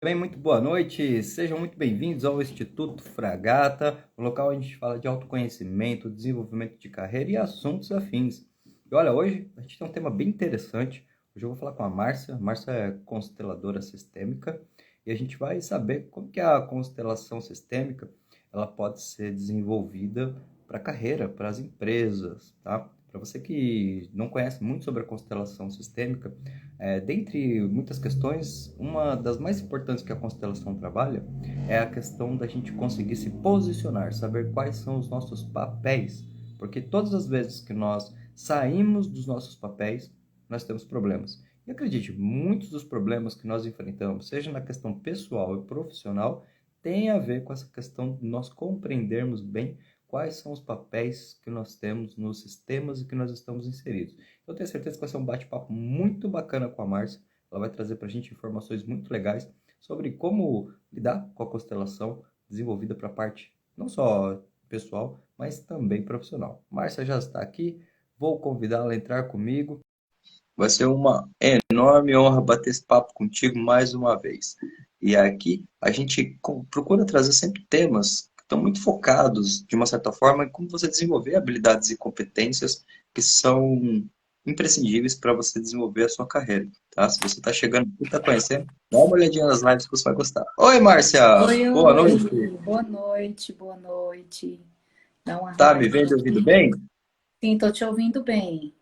Bem, muito boa noite, sejam muito bem-vindos ao Instituto Fragata, um local onde a gente fala de autoconhecimento, desenvolvimento de carreira e assuntos afins. E olha, hoje a gente tem um tema bem interessante. Hoje eu vou falar com a Márcia. Márcia é consteladora sistêmica e a gente vai saber como que a constelação sistêmica ela pode ser desenvolvida para a carreira, para as empresas, tá? Para você que não conhece muito sobre a constelação sistêmica, dentre muitas questões, uma das mais importantes que a constelação trabalha é a questão da gente conseguir se posicionar, saber quais são os nossos papéis, porque todas as vezes que nós saímos dos nossos papéis, nós temos problemas. E acredite, muitos dos problemas que nós enfrentamos, seja na questão pessoal e profissional, tem a ver com essa questão de nós compreendermos bem quais são os papéis que nós temos nos sistemas e que nós estamos inseridos. Eu tenho certeza que vai ser um bate-papo muito bacana com a Márcia. Ela vai trazer para a gente informações muito legais sobre como lidar com a constelação desenvolvida para a parte não só pessoal, mas também profissional. Márcia já está aqui, vou convidá-la a entrar comigo. Vai ser uma enorme honra bater esse papo contigo mais uma vez. E aqui a gente procura trazer sempre temas que estão muito focados, de uma certa forma, em como você desenvolver habilidades e competências que são imprescindíveis para você desenvolver a sua carreira, tá? Se você está chegando aqui, está conhecendo, dá uma olhadinha nas lives que você vai gostar. Oi, Márcia! Oi, Boa oi, noite! boa noite, boa noite. Dá uma Tá me vendo e arrumadinha ouvindo aqui. bem? Sim, tô te ouvindo bem.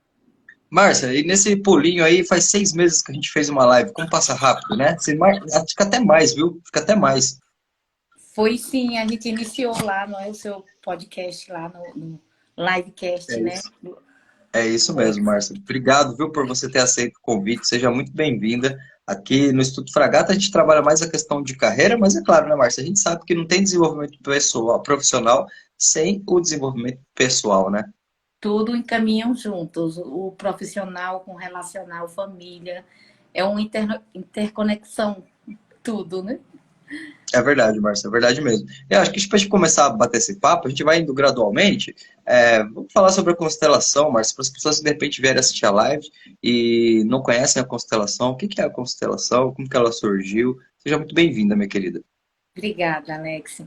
Márcia, e nesse pulinho aí, faz 6 meses que a gente fez uma live. Como passa rápido, né? Fica até mais, viu? Fica até mais. Foi sim, a gente iniciou lá, não é o seu podcast lá no livecast, É né? isso. É isso mesmo, Márcia. Obrigado, viu, por você ter aceito o convite. Seja muito bem-vinda. Aqui no Instituto Fragata a gente trabalha mais a questão de carreira, mas é claro, né, Márcia? A gente sabe que não tem desenvolvimento pessoal, profissional sem o desenvolvimento pessoal, né? Tudo encaminham juntos, o profissional com o relacional, família. É uma interconexão, tudo, né? É verdade, Márcia, é verdade mesmo. Eu acho que para a gente começar a bater esse papo, a gente vai indo gradualmente. Vamos falar sobre a constelação, Márcia, para as pessoas que de repente vierem assistir a live e não conhecem a constelação. O que que é a constelação? Como que ela surgiu? Seja muito bem-vinda, minha querida. Obrigada, Alex.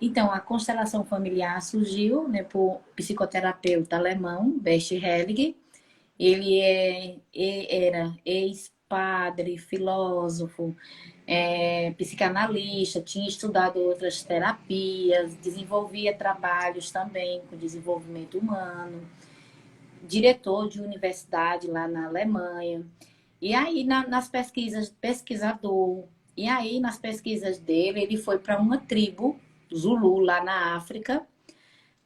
Então, a constelação familiar surgiu, né, por psicoterapeuta alemão, Bert Hellinger. Era ex-padre, filósofo, psicanalista, tinha estudado outras terapias, desenvolvia trabalhos também com desenvolvimento humano, diretor de universidade lá na Alemanha. E aí, nas pesquisas, pesquisador, e aí nas pesquisas dele, ele foi para uma tribo, Zulu, lá na África,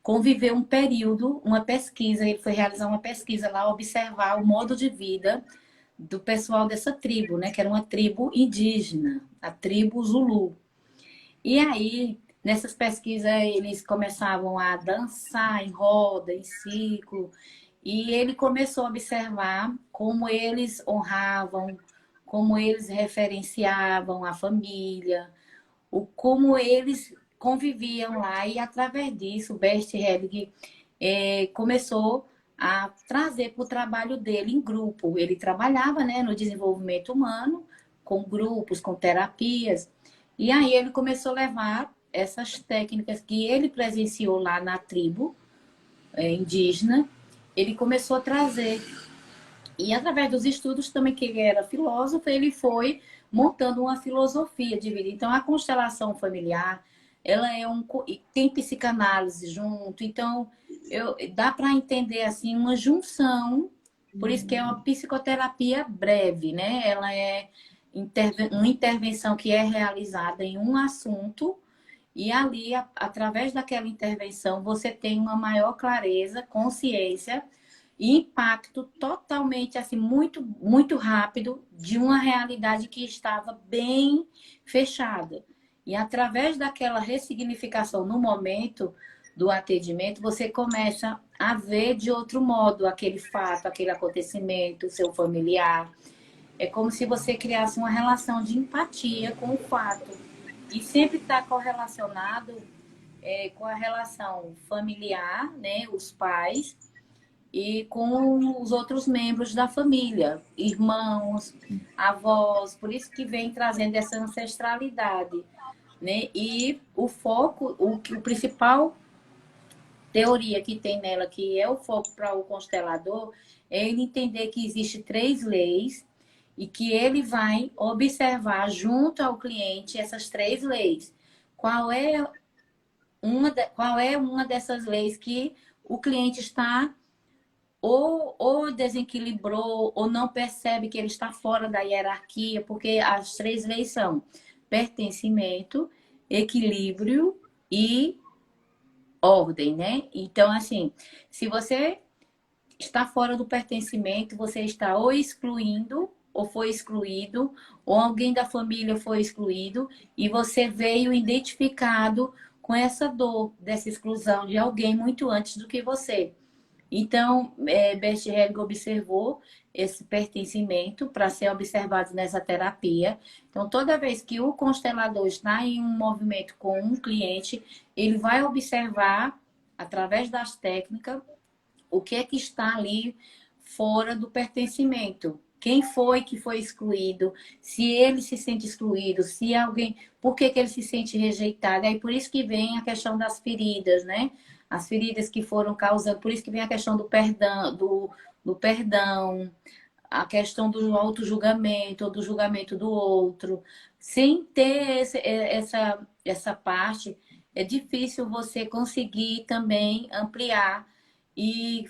conviveu um período, uma pesquisa, ele foi realizar uma pesquisa lá, observar o modo de vida do pessoal dessa tribo, né? Que era uma tribo indígena, a tribo Zulu. E aí, nessas pesquisas, eles começavam a dançar em roda, em ciclo, e ele começou a observar como eles honravam, como eles referenciavam a família, como eles conviviam lá, e através disso, o Bert Helling começou a trazer para o trabalho dele em grupo. Ele trabalhava, né, no desenvolvimento humano, com grupos, com terapias, e aí ele começou a levar essas técnicas que ele presenciou lá na tribo indígena, ele começou a trazer. E através dos estudos também, que ele era filósofo, ele foi montando uma filosofia de vida. Então, a constelação familiar, ela é tem psicanálise junto. Então, dá para entender assim uma junção. Por isso que é uma psicoterapia breve, né? Ela é uma intervenção que é realizada em um assunto e ali, através daquela intervenção, você tem uma maior clareza, consciência e impacto totalmente assim muito muito rápido de uma realidade que estava bem fechada. E através daquela ressignificação no momento do atendimento, você começa a ver de outro modo aquele fato, aquele acontecimento, o seu familiar. É como se você criasse uma relação de empatia com o fato. E sempre está correlacionado com a relação familiar, né, os pais, e com os outros membros da família, irmãos, avós, por isso que vem trazendo essa ancestralidade, né? E o foco, o principal teoria que tem nela, que é o foco para o constelador, é ele entender que existe três leis e que ele vai observar junto ao cliente essas três leis. Qual é uma dessas leis que o cliente está ou desequilibrou ou não percebe que ele está fora da hierarquia, porque as três leis são pertencimento, equilíbrio e ordem, né? Então, assim, se você está fora do pertencimento, você está ou excluindo, ou foi excluído, ou alguém da família foi excluído, e você veio identificado com essa dor dessa exclusão de alguém muito antes do que você. Então, Bert Hellinger observou esse pertencimento para ser observado nessa terapia. Então, toda vez que o constelador está em um movimento com um cliente, ele vai observar, através das técnicas, o que é que está ali fora do pertencimento. Quem foi que foi excluído? Se ele se sente excluído, se alguém, por que ele se sente rejeitado? Aí por isso que vem a questão das feridas, né? As feridas que foram causando, por isso que vem a questão do perdão, a questão do auto-julgamento ou do julgamento do outro. Sem ter essa parte, é difícil você conseguir também ampliar e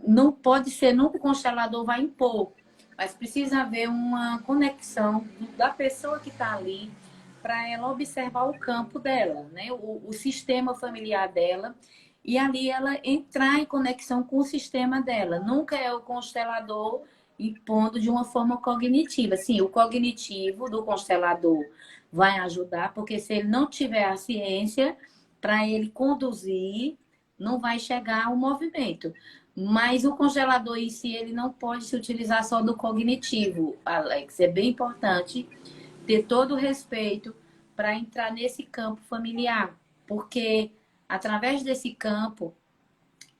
não pode ser, nunca o constelador vai impor, mas precisa haver uma conexão da pessoa que está ali para ela observar o campo dela, né? O sistema familiar dela, e ali ela entrar em conexão com o sistema dela. Nunca é o constelador impondo de uma forma cognitiva. Sim, o cognitivo do constelador vai ajudar, porque se ele não tiver a ciência para ele conduzir, não vai chegar ao movimento. Mas o congelador em si, ele não pode se utilizar só do cognitivo, Alex. É bem importante ter todo o respeito para entrar nesse campo familiar, porque através desse campo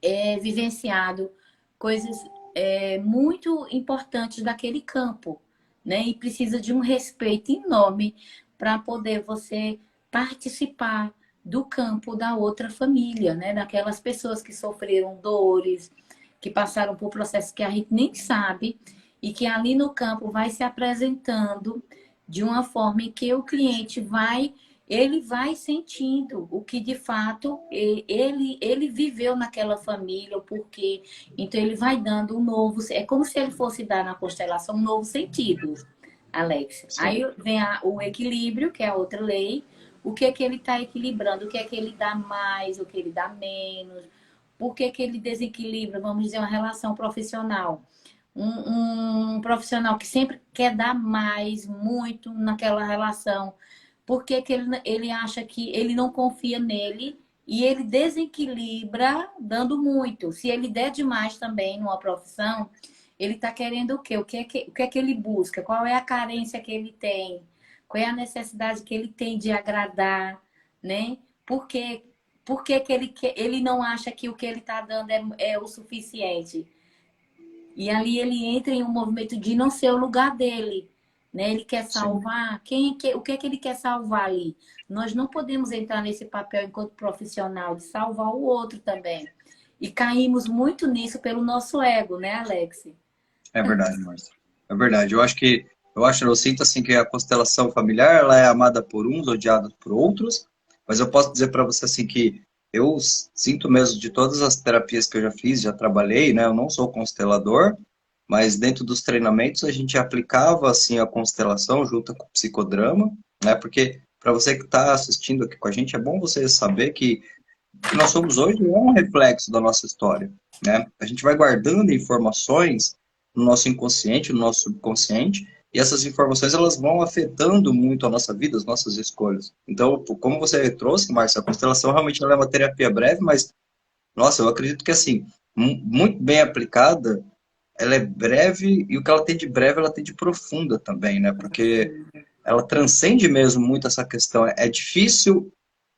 é vivenciado coisas muito importantes daquele campo, né? E precisa de um respeito enorme para poder você participar do campo da outra família, né? Daquelas pessoas que sofreram dores, que passaram por processos que a gente nem sabe e que ali no campo vai se apresentando de uma forma em que o cliente ele vai sentindo o que de fato ele viveu naquela família, o porquê. Então ele vai dando um novo, é como se ele fosse dar na constelação um novo sentido, Alex. Sim. Aí vem o equilíbrio, que é a outra lei. O que é que ele está equilibrando? O que é que ele dá mais? O que ele dá menos? Por que que ele desequilibra, vamos dizer, uma relação profissional? Um profissional que sempre quer dar mais, muito naquela relação. Por que que ele acha que ele não confia nele e ele desequilibra dando muito? Se ele der demais também numa profissão, ele está querendo o quê? O que é que ele busca? Qual é a carência que ele tem? Qual é a necessidade que ele tem de agradar, né? Por que, por que, que ele não acha que o que ele está dando é o suficiente? E ali ele entra em um movimento de não ser o lugar dele, né? Ele quer Sim. salvar. O que é que ele quer salvar ali? Nós não podemos entrar nesse papel enquanto profissional de salvar o outro também. E caímos muito nisso pelo nosso ego, né, Alex? É verdade, Márcia. É verdade. Eu sinto assim que a constelação familiar, ela é amada por uns, odiada por outros, mas eu posso dizer para você assim que eu sinto mesmo de todas as terapias que eu já fiz, já trabalhei, né? Eu não sou constelador, mas dentro dos treinamentos a gente aplicava assim a constelação junto com o psicodrama, né? Porque para você que está assistindo aqui com a gente, é bom você saber que o que nós somos hoje é um reflexo da nossa história, né? A gente vai guardando informações no nosso inconsciente, no nosso subconsciente, e essas informações elas vão afetando muito a nossa vida, as nossas escolhas. Então, como você trouxe, Márcia, a constelação realmente ela é uma terapia breve, mas, nossa, eu acredito que, assim, muito bem aplicada, ela é breve, e o que ela tem de breve, ela tem de profunda também, né? Porque ela transcende mesmo muito essa questão. É difícil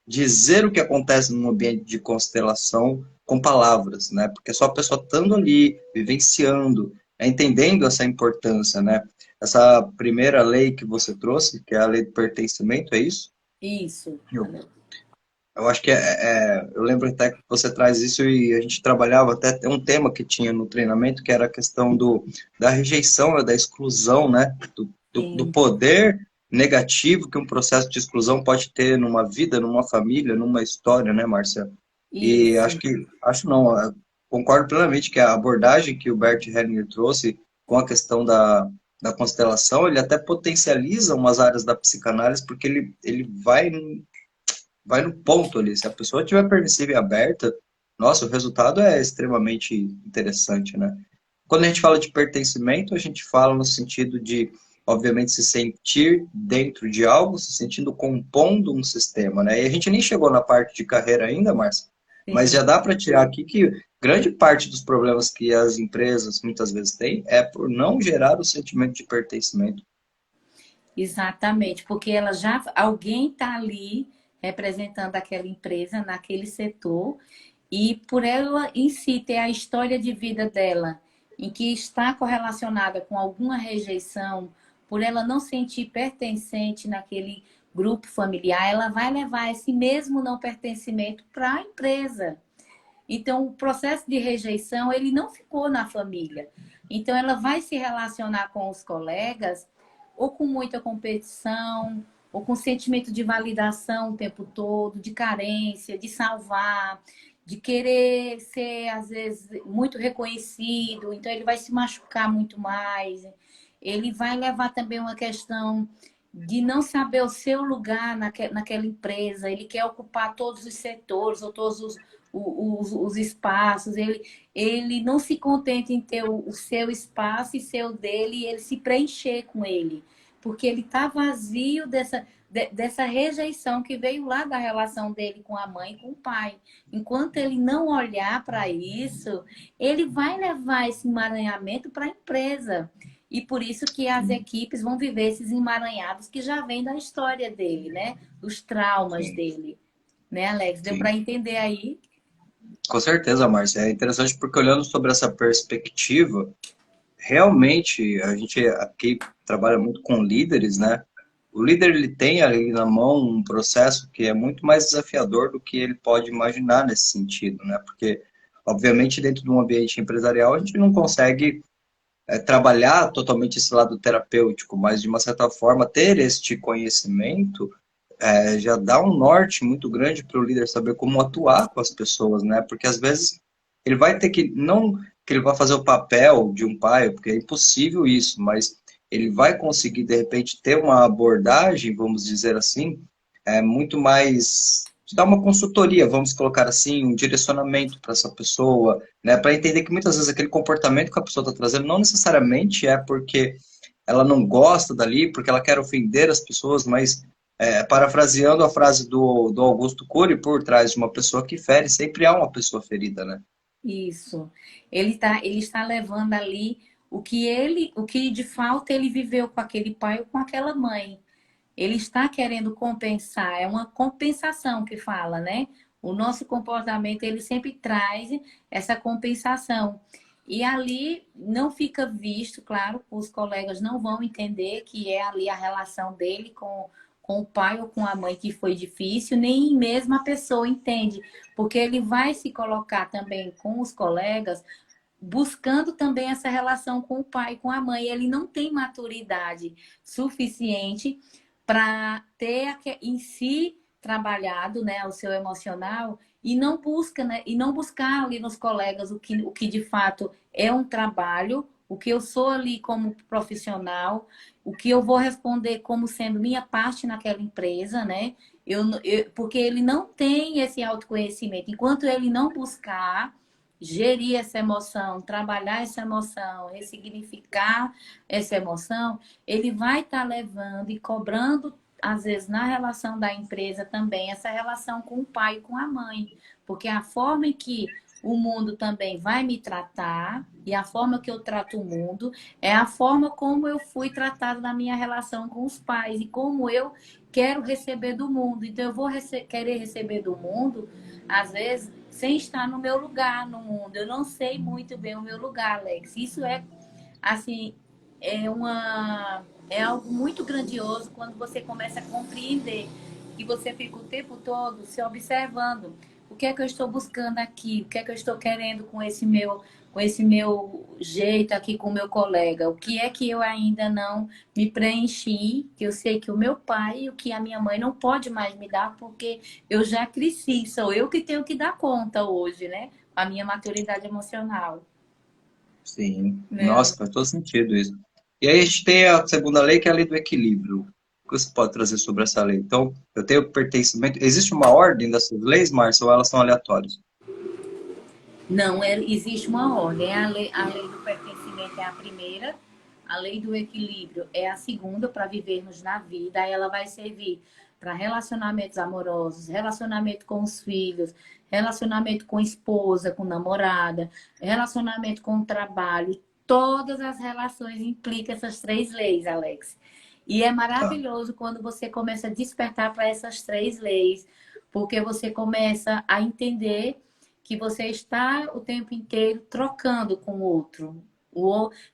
dizer o que acontece num ambiente de constelação com palavras, né? Porque só a pessoa estando ali, vivenciando, entendendo essa importância, né? Essa primeira lei que você trouxe, que é a lei do pertencimento, é isso? Isso. Eu acho que eu lembro até que você traz isso e a gente trabalhava até um tema que tinha no treinamento, que era a questão da rejeição, né, da exclusão, né, do Sim, poder negativo que um processo de exclusão pode ter numa vida, numa família, numa história, né, Márcia? E isso. acho não, concordo plenamente que a abordagem que o Bert Hellinger trouxe com a questão da constelação, ele até potencializa umas áreas da psicanálise, porque ele vai no ponto ali. Se a pessoa tiver permissiva e aberta, nossa, o resultado é extremamente interessante, né? Quando a gente fala de pertencimento, a gente fala no sentido de, obviamente, se sentir dentro de algo, se sentindo compondo um sistema, né? E a gente nem chegou na parte de carreira ainda, Márcia, mas Sim. já dá para tirar aqui que grande parte dos problemas que as empresas muitas vezes têm é por não gerar o sentimento de pertencimento. Exatamente, porque ela já alguém está ali representando aquela empresa naquele setor e por ela em si ter a história de vida dela em que está correlacionada com alguma rejeição, por ela não sentir pertencente naquele grupo familiar, ela vai levar esse mesmo não pertencimento para a empresa. Então, o processo de rejeição, ele não ficou na família. Então, ela vai se relacionar com os colegas ou com muita competição, ou com sentimento de validação o tempo todo, de carência, de salvar, de querer ser, às vezes, muito reconhecido. Então, ele vai se machucar muito mais. Ele vai levar também uma questão de não saber o seu lugar naquela empresa. Ele quer ocupar todos os setores ou todos os espaços, ele não se contenta em ter o seu espaço e ser o dele, e ele se preencher com ele, porque ele está vazio dessa rejeição que veio lá da relação dele com a mãe e com o pai. Enquanto ele não olhar para isso, ele vai levar esse emaranhamento para a empresa. E por isso que as equipes vão viver esses emaranhados que já vêm da história dele, né? Dos traumas Sim, dele. Né, Alex? Deu sim. para entender aí? Com certeza, Márcia. É interessante porque olhando sobre essa perspectiva, realmente a gente aqui trabalha muito com líderes, né? O líder ele tem ali na mão um processo que é muito mais desafiador do que ele pode imaginar nesse sentido, né? Porque, obviamente, dentro de um ambiente empresarial a gente não consegue trabalhar totalmente esse lado terapêutico, mas de uma certa forma ter este conhecimento já dá um norte muito grande para o líder saber como atuar com as pessoas, né? Porque às vezes ele vai ter que, não que ele vai fazer o papel de um pai, porque é impossível isso, mas ele vai conseguir, de repente, ter uma abordagem, vamos dizer assim, muito mais. De dar uma consultoria, vamos colocar assim, um direcionamento para essa pessoa, né? Para entender que muitas vezes aquele comportamento que a pessoa está trazendo não necessariamente é porque ela não gosta dali, porque ela quer ofender as pessoas, mas parafraseando a frase do Augusto Cury, por trás de uma pessoa que fere, sempre há uma pessoa ferida, né? Isso. Ele está levando ali o que de falta ele viveu com aquele pai ou com aquela mãe. Ele está querendo compensar, é uma compensação que fala, né? O nosso comportamento, ele sempre traz essa compensação. E ali não fica visto, claro, os colegas não vão entender que é ali a relação dele com o pai ou com a mãe que foi difícil, nem mesmo a pessoa entende, porque ele vai se colocar também com os colegas buscando também essa relação com o pai, com a mãe. Ele não tem maturidade suficiente para ter em si trabalhado, né, o seu emocional e não busca, né, e não buscar ali nos colegas o que de fato é um trabalho, o que eu sou ali como profissional, o que eu vou responder como sendo minha parte naquela empresa, né? Porque ele não tem esse autoconhecimento. Enquanto ele não buscar gerir essa emoção, trabalhar essa emoção, ressignificar essa emoção, ele vai estar levando e cobrando, às vezes, na relação da empresa também, essa relação com o pai e com a mãe. Porque a forma em que o mundo também vai me tratar, e a forma que eu trato o mundo é a forma como eu fui tratada na minha relação com os pais e como eu quero receber do mundo. Então, eu vou querer receber do mundo, às vezes, sem estar no meu lugar no mundo. Eu não sei muito bem o meu lugar, Alex. Isso é, assim, é algo muito grandioso quando você começa a compreender que você fica o tempo todo se observando. O que é que eu estou buscando aqui? O que é que eu estou querendo com esse meu jeito aqui com o meu colega? O que é que eu ainda não me preenchi? Que eu sei que o meu pai e o que a minha mãe não pode mais me dar porque eu já cresci. Sou eu que tenho que dar conta hoje, né? A minha maturidade emocional, Sim, né? nossa, faz todo sentido isso. E aí a gente tem a segunda lei, que é a lei do equilíbrio. O que você pode trazer sobre essa lei? Então, eu tenho pertencimento. Existe uma ordem dessas leis, Márcia, ou elas são aleatórias? Não, existe uma ordem. A lei do pertencimento é a primeira, a lei do equilíbrio é a segunda para vivermos na vida. Ela vai servir para relacionamentos amorosos, relacionamento com os filhos, relacionamento com esposa, com namorada, relacionamento com o trabalho. Todas as relações implicam essas três leis, Alex. E é Tá. maravilhoso quando você começa a despertar para essas três leis, porque você começa a entender que você está o tempo inteiro trocando com o outro.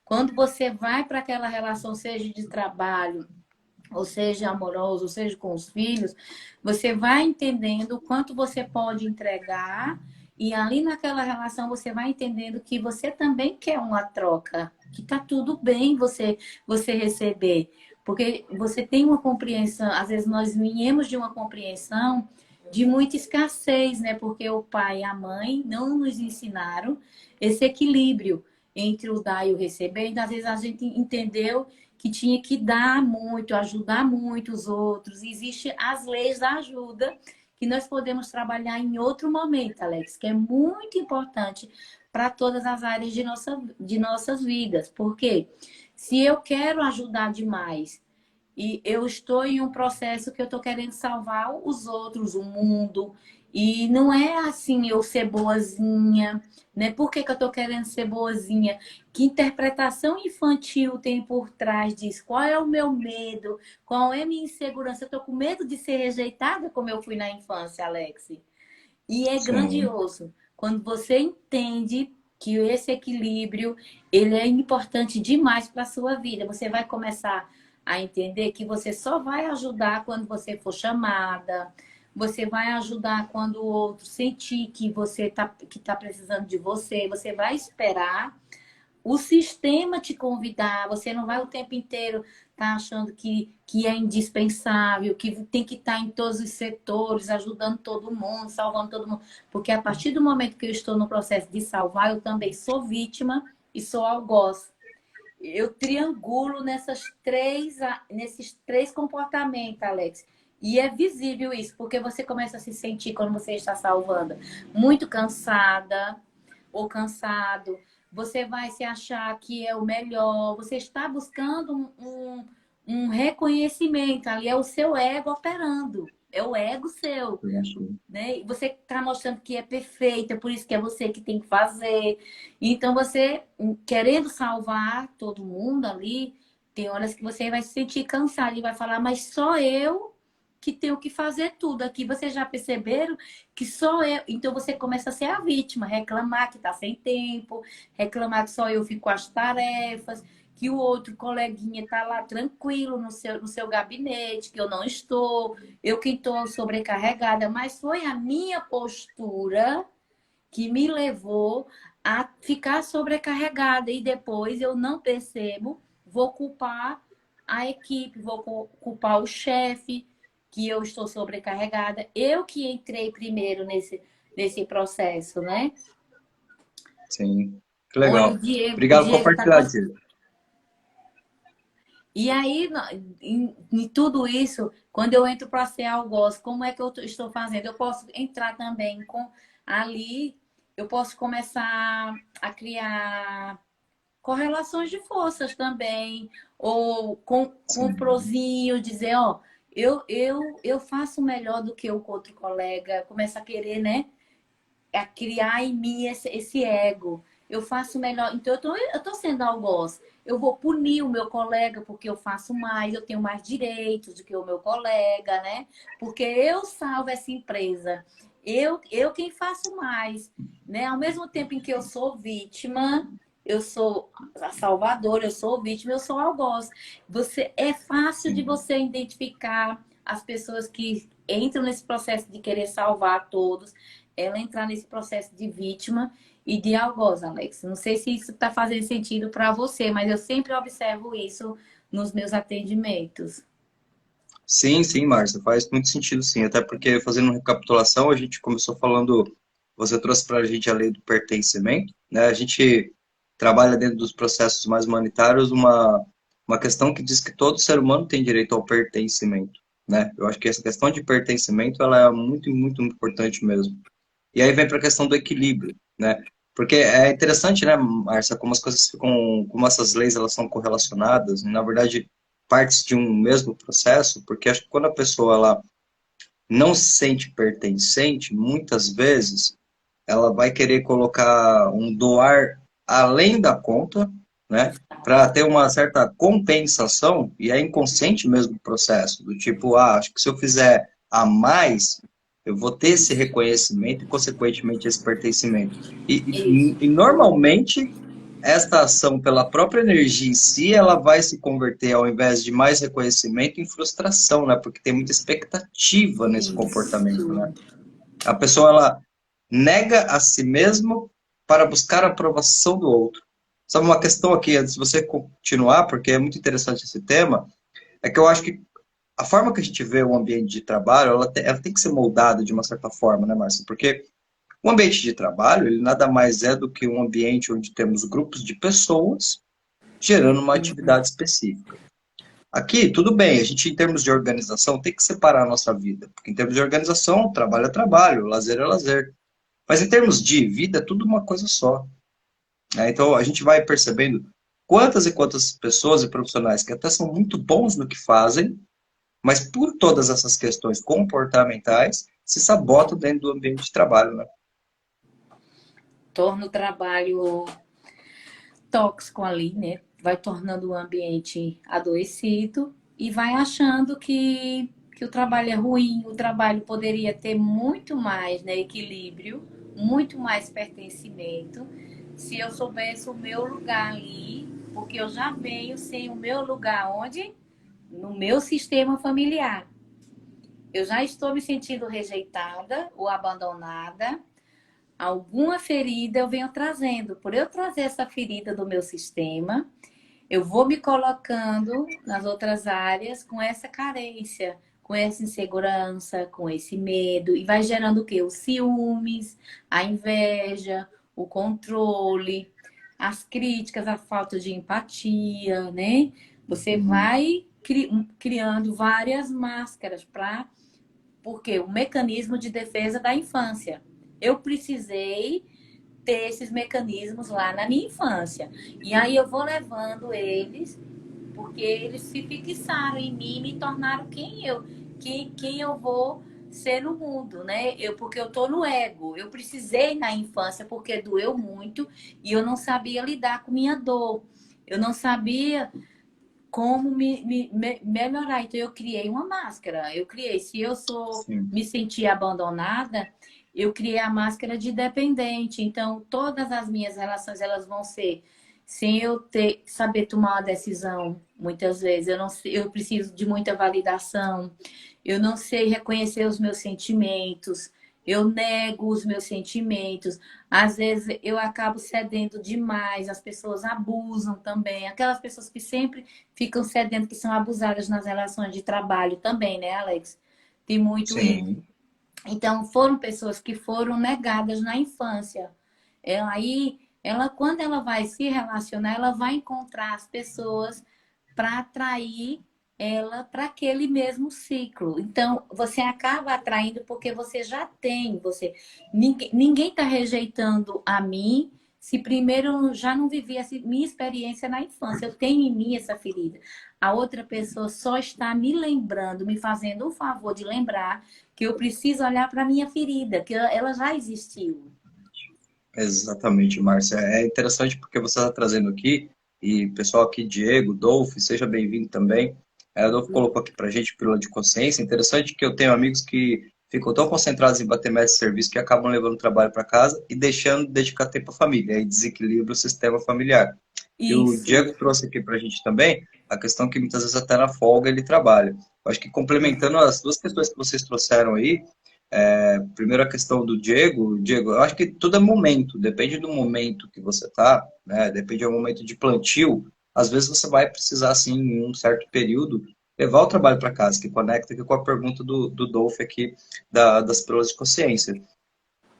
Quando você vai para aquela relação, seja de trabalho, ou seja amoroso, ou seja com os filhos, você vai entendendo o quanto você pode entregar e ali naquela relação você vai entendendo que você também quer uma troca, que tá tudo bem você receber, porque você tem uma compreensão, às vezes nós viemos de uma compreensão de muita escassez, né? Porque o pai e a mãe não nos ensinaram esse equilíbrio entre o dar e o receber. Então, às vezes a gente entendeu que tinha que dar muito, ajudar muito os outros. Existem as leis da ajuda que nós podemos trabalhar em outro momento, Alex, que é muito importante para todas as áreas de nossas vidas. Porque se eu quero ajudar demais e eu estou em um processo que eu estou querendo salvar os outros, o mundo. E não é assim eu ser boazinha, né? Por que, que eu estou querendo ser boazinha? Que interpretação infantil tem por trás disso? Qual é o meu medo? Qual é a minha insegurança? Eu estou com medo de ser rejeitada como eu fui na infância, Alex. E é Sim. grandioso quando você entende que esse equilíbrio ele é importante demais para a sua vida. Você vai começar a entender que você só vai ajudar quando você for chamada. Você vai ajudar quando o outro sentir que você tá precisando de você. Você vai esperar o sistema te convidar, você não vai o tempo inteiro estar achando que é indispensável, que tem que estar em todos os setores, ajudando todo mundo, salvando todo mundo. Porque a partir do momento que eu estou no processo de salvar, eu também sou vítima e sou algoz. Eu triangulo nesses três comportamentos, Alex. E é visível isso, porque você começa a se sentir, quando você está salvando, muito cansada ou cansado. Você vai se achar que é o melhor. Você está buscando um reconhecimento. Ali é o seu ego operando. É o ego seu, né? Você está mostrando que é perfeita, por isso que é você que tem que fazer. Então, você, querendo salvar todo mundo ali, tem horas que você vai se sentir cansado e vai falar, mas só eu que tenho que fazer tudo aqui. Vocês já perceberam que só eu. Então, você começa a ser a vítima, reclamar que está sem tempo, reclamar que só eu fico com as tarefas, que o outro coleguinha está lá tranquilo no seu gabinete, que eu não estou, eu que estou sobrecarregada, mas foi a minha postura que me levou a ficar sobrecarregada e depois eu não percebo, vou culpar a equipe, vou culpar o chefe, que eu estou sobrecarregada, eu que entrei primeiro nesse processo, né? Sim. Que Oi, legal. O Obrigado por Diego tá compartilhar, gostando. Diego. E aí, em tudo isso, quando eu entro para ser algoz, como é que eu estou fazendo? Eu posso entrar também com ali, eu posso começar a criar correlações de forças também, ou com o Sim. prozinho, dizer, ó, eu faço melhor do que o outro colega, começa a querer, né? a criar em mim esse ego. Eu faço melhor. Então, eu tô sendo algoz. Eu vou punir o meu colega porque eu faço mais, eu tenho mais direitos do que o meu colega, né? Porque eu salvo essa empresa. Eu quem faço mais, né? Ao mesmo tempo em que eu sou vítima, eu sou a salvadora, eu sou vítima, eu sou algoz. É fácil de Sim. você identificar as pessoas que entram nesse processo de querer salvar todos, ela entrar nesse processo de vítima e de algoz, Alex. Não sei se isso está fazendo sentido para você, mas eu sempre observo isso nos meus atendimentos. Sim, sim, Márcia, faz muito sentido, sim. Até porque, fazendo uma recapitulação, a gente começou falando, você trouxe para a gente a lei do pertencimento, né? A gente trabalha dentro dos processos mais humanitários uma questão que diz que todo ser humano tem direito ao pertencimento, né? Eu acho que essa questão de pertencimento, ela é muito, muito importante mesmo. E aí vem para a questão do equilíbrio, né? Porque é interessante, né, Márcia, como as coisas ficam, como essas leis elas são correlacionadas, na verdade, partes de um mesmo processo, porque acho que quando a pessoa ela não se sente pertencente, muitas vezes ela vai querer colocar um doar além da conta, né, para ter uma certa compensação, e é inconsciente mesmo o processo, do tipo, acho que se eu fizer a mais, eu vou ter esse reconhecimento e, consequentemente, esse pertencimento. Isso. E normalmente, esta ação, pela própria energia em si, ela vai se converter, ao invés de mais reconhecimento, em frustração, né, porque tem muita expectativa nesse comportamento, né. Isso. A pessoa, ela nega a si mesmo para buscar a aprovação do outro. Sabe uma questão aqui, antes de você continuar, porque é muito interessante esse tema, é que eu acho que a forma que a gente vê o ambiente de trabalho, ela tem que ser moldada de uma certa forma, né, Márcia? Porque o ambiente de trabalho, ele nada mais é do que um ambiente onde temos grupos de pessoas gerando uma atividade específica. Aqui, tudo bem, a gente, em termos de organização, tem que separar a nossa vida. Porque, em termos de organização, trabalho é trabalho, lazer é lazer. Mas em termos de vida, é tudo uma coisa só, né? Então a gente vai percebendo quantas e quantas pessoas e profissionais que até são muito bons no que fazem, mas por todas essas questões comportamentais se sabotam dentro do ambiente de trabalho, né? Torna o trabalho tóxico ali, né? Vai tornando o ambiente adoecido e vai achando que o trabalho é ruim, o trabalho poderia ter muito mais, né, equilíbrio, muito mais pertencimento, se eu soubesse o meu lugar ali, porque eu já venho sem o meu lugar onde? No meu sistema familiar. Eu já estou me sentindo rejeitada ou abandonada. Alguma ferida eu venho trazendo. Por eu trazer essa ferida do meu sistema, eu vou me colocando nas outras áreas com essa carência, com essa insegurança, com esse medo, e vai gerando o quê? Os ciúmes, a inveja, o controle, as críticas, a falta de empatia, né? Você Uhum. vai criando várias máscaras para porque o mecanismo de defesa da infância. Eu precisei ter esses mecanismos lá na minha infância. E aí eu vou levando eles, porque eles se fixaram em mim e me tornaram quem eu vou ser no mundo, né? Porque eu tô no ego. Eu precisei na infância porque doeu muito e eu não sabia lidar com minha dor. Eu não sabia como melhorar. Então, eu criei uma máscara. Eu criei, se eu sou Sim. me sentir abandonada, eu criei a máscara de dependente. Então, todas as minhas relações, elas vão ser sem eu saber tomar uma decisão. Muitas vezes, eu não sei, eu preciso de muita validação. Eu não sei reconhecer os meus sentimentos. Eu nego os meus sentimentos. Às vezes eu acabo cedendo demais, as pessoas abusam também. Aquelas pessoas que sempre ficam cedendo, que são abusadas nas relações de trabalho também, né, Alex? Tem muito isso. Sim. Então, foram pessoas que foram negadas na infância. Ela, quando ela vai se relacionar, ela vai encontrar as pessoas para atrair ela para aquele mesmo ciclo. Então, você acaba atraindo porque você já tem, ninguém está rejeitando a mim se primeiro eu já não vivi essa minha experiência na infância. Eu tenho em mim essa ferida. A outra pessoa só está me lembrando, me fazendo o favor de lembrar que eu preciso olhar para a minha ferida, que ela já existiu. Exatamente, Márcia. É interessante porque você está trazendo aqui, e pessoal aqui, Diego, Dolph, seja bem-vindo também. O Dolph colocou aqui para a gente pílula de consciência. Interessante que eu tenho amigos que ficam tão concentrados em bater meta de serviço que acabam levando o trabalho para casa e deixando de dedicar tempo à família, aí desequilibra o sistema familiar. E o Isso. Diego trouxe aqui para a gente também a questão que muitas vezes até na folga ele trabalha. Eu acho que complementando as duas questões que vocês trouxeram aí, primeiro a questão do Diego. Diego, eu acho que tudo é momento, depende do momento que você tá, né? Depende do momento de plantio. Às vezes você vai precisar, assim, em um certo período, levar o trabalho para casa, que conecta aqui com a pergunta do Dolph aqui, das pílulas de consciência.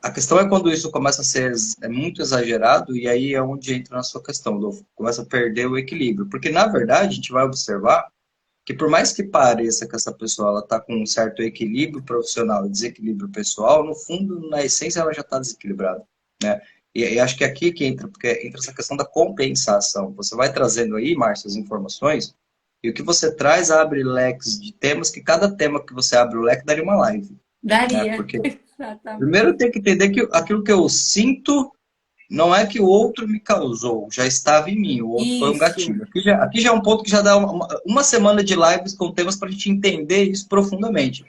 A questão é quando isso começa a ser muito exagerado, e aí é onde entra na sua questão, Dolph, começa a perder o equilíbrio. Porque, na verdade, a gente vai observar que por mais que pareça que essa pessoa ela está com um certo equilíbrio profissional e desequilíbrio pessoal, no fundo, na essência, ela já está desequilibrada, né? E acho que é aqui que entra, porque entra essa questão da compensação. Você vai trazendo aí, Márcia, as informações, e o que você traz abre leques de temas, que cada tema que você abre o leque daria uma live, né? Daria. Porque Exatamente. primeiro eu tenho que entender que aquilo que eu sinto não é que o outro me causou, já estava em mim, o outro foi um Isso. gatilho. Aqui já é um ponto que já dá uma semana de lives com temas para a gente entender isso profundamente.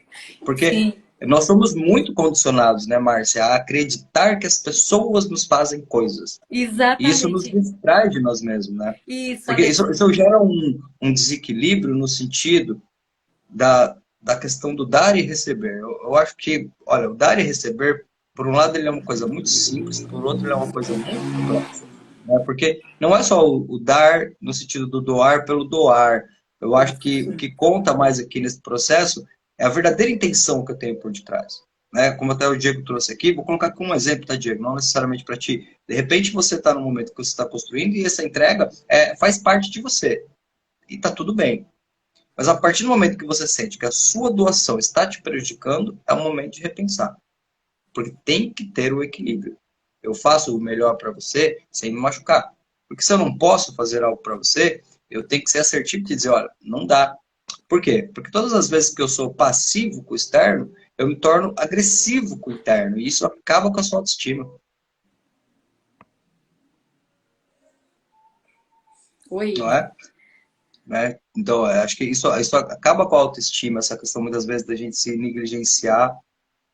Porque Sim. nós somos muito condicionados, né, Márcia, a acreditar que as pessoas nos fazem coisas. E isso nos Exatamente. distrai de nós mesmos, né? Isso, Porque Alex. isso gera um desequilíbrio no sentido da questão do dar e receber. Eu acho que, olha, o dar e receber, por um lado, ele é uma coisa muito simples, por outro, ele é uma coisa muito complexa. Né? Porque não é só o dar no sentido do doar pelo doar. Eu acho que o Isso. que conta mais aqui nesse processo é a verdadeira intenção que eu tenho por detrás. Né? Como até o Diego trouxe aqui, vou colocar como um exemplo, tá, Diego? Não necessariamente para ti. De repente você está no momento que você está construindo e essa entrega faz parte de você. E está tudo bem. Mas a partir do momento que você sente que a sua doação está te prejudicando, é o momento de repensar. Porque tem que ter o equilíbrio. Eu faço o melhor para você sem me machucar. Porque se eu não posso fazer algo para você, eu tenho que ser assertivo e dizer, olha, não dá. Por quê? Porque todas as vezes que eu sou passivo com o externo, eu me torno agressivo com o interno. E isso acaba com a sua autoestima. Não Oi. é? Né? Então, acho que isso acaba com a autoestima, essa questão muitas vezes da gente se negligenciar.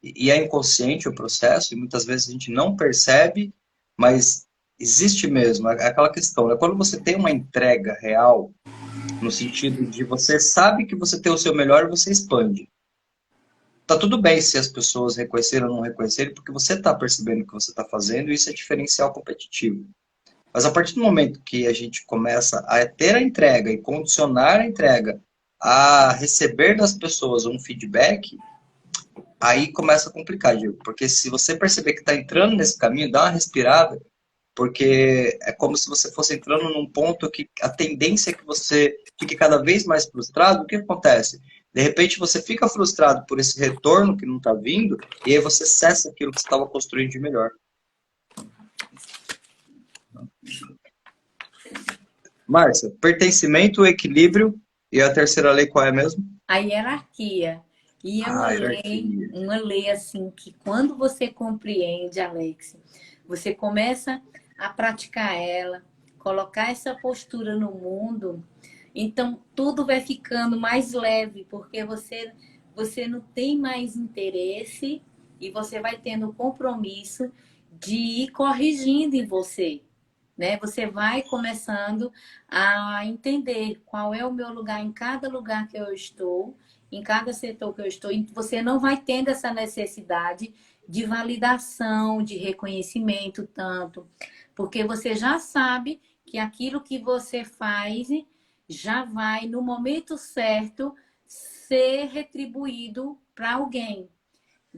E é inconsciente o processo, e muitas vezes a gente não percebe, mas existe mesmo. É aquela questão, né? Quando você tem uma entrega real, no sentido de você sabe que você tem o seu melhor e você expande. Tá tudo bem se as pessoas reconhecerem ou não reconhecerem, porque você está percebendo o que você está fazendo, e isso é diferencial competitivo. Mas a partir do momento que a gente começa a ter a entrega e condicionar a entrega a receber das pessoas um feedback, aí começa a complicar, Diego. Porque se você perceber que está entrando nesse caminho, dá uma respirada, porque é como se você fosse entrando num ponto que a tendência é que você fique cada vez mais frustrado. O que acontece? De repente você fica frustrado por esse retorno que não está vindo, e aí você cessa aquilo que você estava construindo de melhor. Márcia, pertencimento, equilíbrio e a terceira lei qual é mesmo? A hierarquia. E é Ah, hierarquia. uma lei assim que quando você compreende, Alex, você começa a praticar ela, colocar essa postura no mundo, então tudo vai ficando mais leve, porque você não tem mais interesse e você vai tendo o compromisso de ir corrigindo em você, né? Você vai começando a entender qual é o meu lugar em cada lugar que eu estou, em cada setor que eu estou, e você não vai tendo essa necessidade de validação, de reconhecimento tanto, porque você já sabe que aquilo que você faz já vai no momento certo ser retribuído para alguém,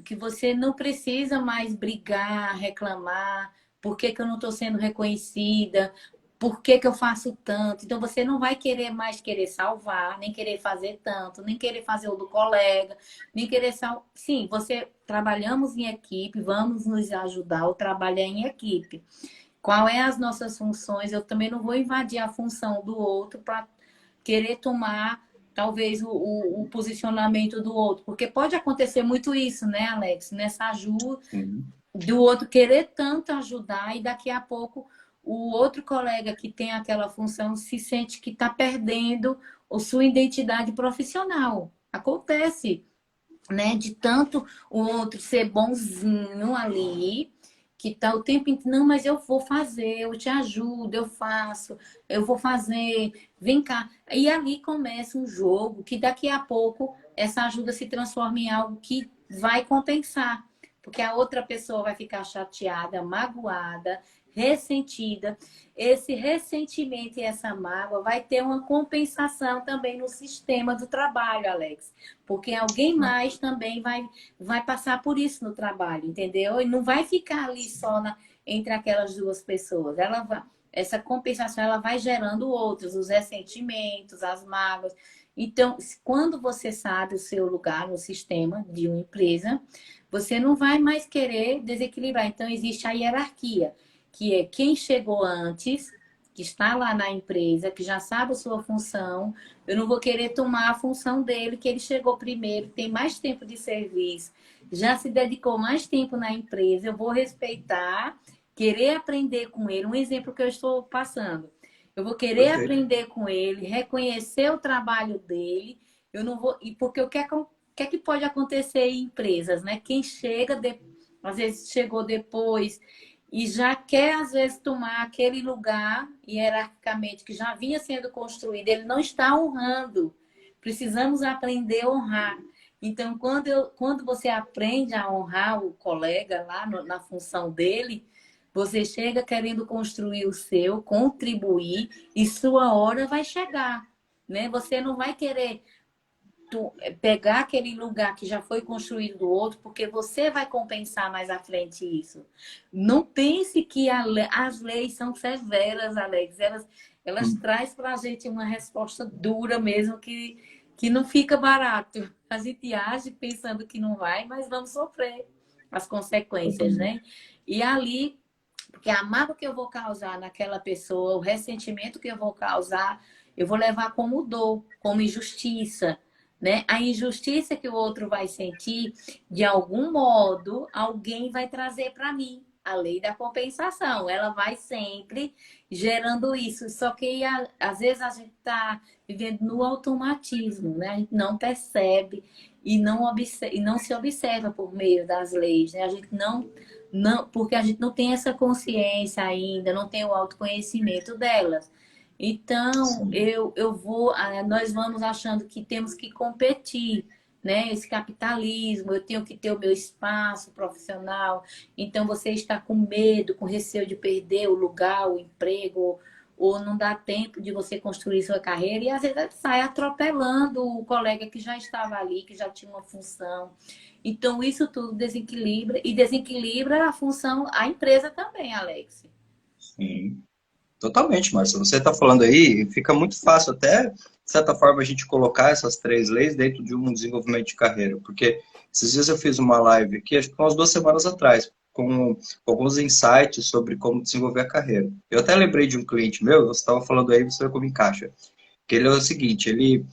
que você não precisa mais brigar, reclamar, por que, que eu não estou sendo reconhecida, por que, que eu faço tanto. Então você não vai querer mais querer salvar, nem querer fazer tanto, nem querer fazer o do colega, nem querer salvar. Sim, você trabalhamos em equipe, vamos nos ajudar, o trabalho é em equipe. Qual é as nossas funções? Eu também não vou invadir a função do outro para querer tomar talvez o posicionamento do outro, porque pode acontecer muito isso, né, Alex? Nessa ajuda, Sim. do outro querer tanto ajudar e daqui a pouco o outro colega que tem aquela função se sente que está perdendo a sua identidade profissional. Acontece, né? De tanto o outro ser bonzinho ali, que tá o tempo inteiro, não, mas eu vou fazer, eu te ajudo, eu faço, eu vou fazer, vem cá. E ali começa um jogo que daqui a pouco essa ajuda se transforma em algo que vai compensar. Porque a outra pessoa vai ficar chateada, magoada, ressentida. Esse ressentimento e essa mágoa vai ter uma compensação também no sistema do trabalho, Alex. Porque alguém mais também vai passar por isso no trabalho, entendeu? E não vai ficar ali só entre aquelas duas pessoas. Essa compensação ela vai gerando outros, os ressentimentos, as mágoas. Então, quando você sabe o seu lugar no sistema de uma empresa, você não vai mais querer desequilibrar. Então, existe a hierarquia, que é quem chegou antes, que está lá na empresa, que já sabe a sua função. Eu não vou querer tomar a função dele, que ele chegou primeiro, tem mais tempo de serviço, já se dedicou mais tempo na empresa. Eu vou respeitar, querer aprender com ele. Um exemplo que eu estou passando. Eu vou querer Perfeito. aprender com ele, reconhecer o trabalho dele. Eu não vou. E porque o que é que pode acontecer em empresas, né? Quem chega, às vezes chegou depois e já quer, às vezes, tomar aquele lugar hierarquicamente que já vinha sendo construído, ele não está honrando. Precisamos aprender a honrar. Então, quando você aprende a honrar o colega lá na função dele, você chega querendo construir o seu, contribuir, e sua hora vai chegar, né? Você não vai querer pegar aquele lugar que já foi construído do outro, porque você vai compensar mais à frente isso. Não pense que as leis são severas, Alex. Elas trazem para a gente uma resposta dura mesmo, que não fica barato. A gente age pensando que não vai, mas vamos sofrer as consequências, né? E ali, porque a mágoa que eu vou causar naquela pessoa, o ressentimento que eu vou causar, eu vou levar como dor, como injustiça, né? A injustiça que o outro vai sentir, de algum modo, alguém vai trazer para mim. A lei da compensação, ela vai sempre gerando isso. Só que às vezes a gente está vivendo no automatismo, né? A gente não percebe e não se observa por meio das leis, né? A gente não, porque a gente não tem essa consciência ainda, não tem o autoconhecimento delas. Então, Sim. nós vamos achando que temos que competir, né? Esse capitalismo, eu tenho que ter o meu espaço profissional. Então, você está com medo, com receio de perder o lugar, o emprego, ou não dá tempo de você construir sua carreira, e às vezes sai atropelando o colega que já estava ali, que já tinha uma função. Então, isso tudo desequilibra, e desequilibra a função, a empresa também, Alex. Sim. Totalmente, Márcia. Você está falando aí, fica muito fácil até, de certa forma, a gente colocar essas três leis dentro de um desenvolvimento de carreira. Porque esses dias eu fiz uma live aqui, acho que umas 2 semanas atrás, com alguns insights sobre como desenvolver a carreira. Eu até lembrei de um cliente meu, você estava falando aí, você vê como encaixa. Que ele é o seguinte, ele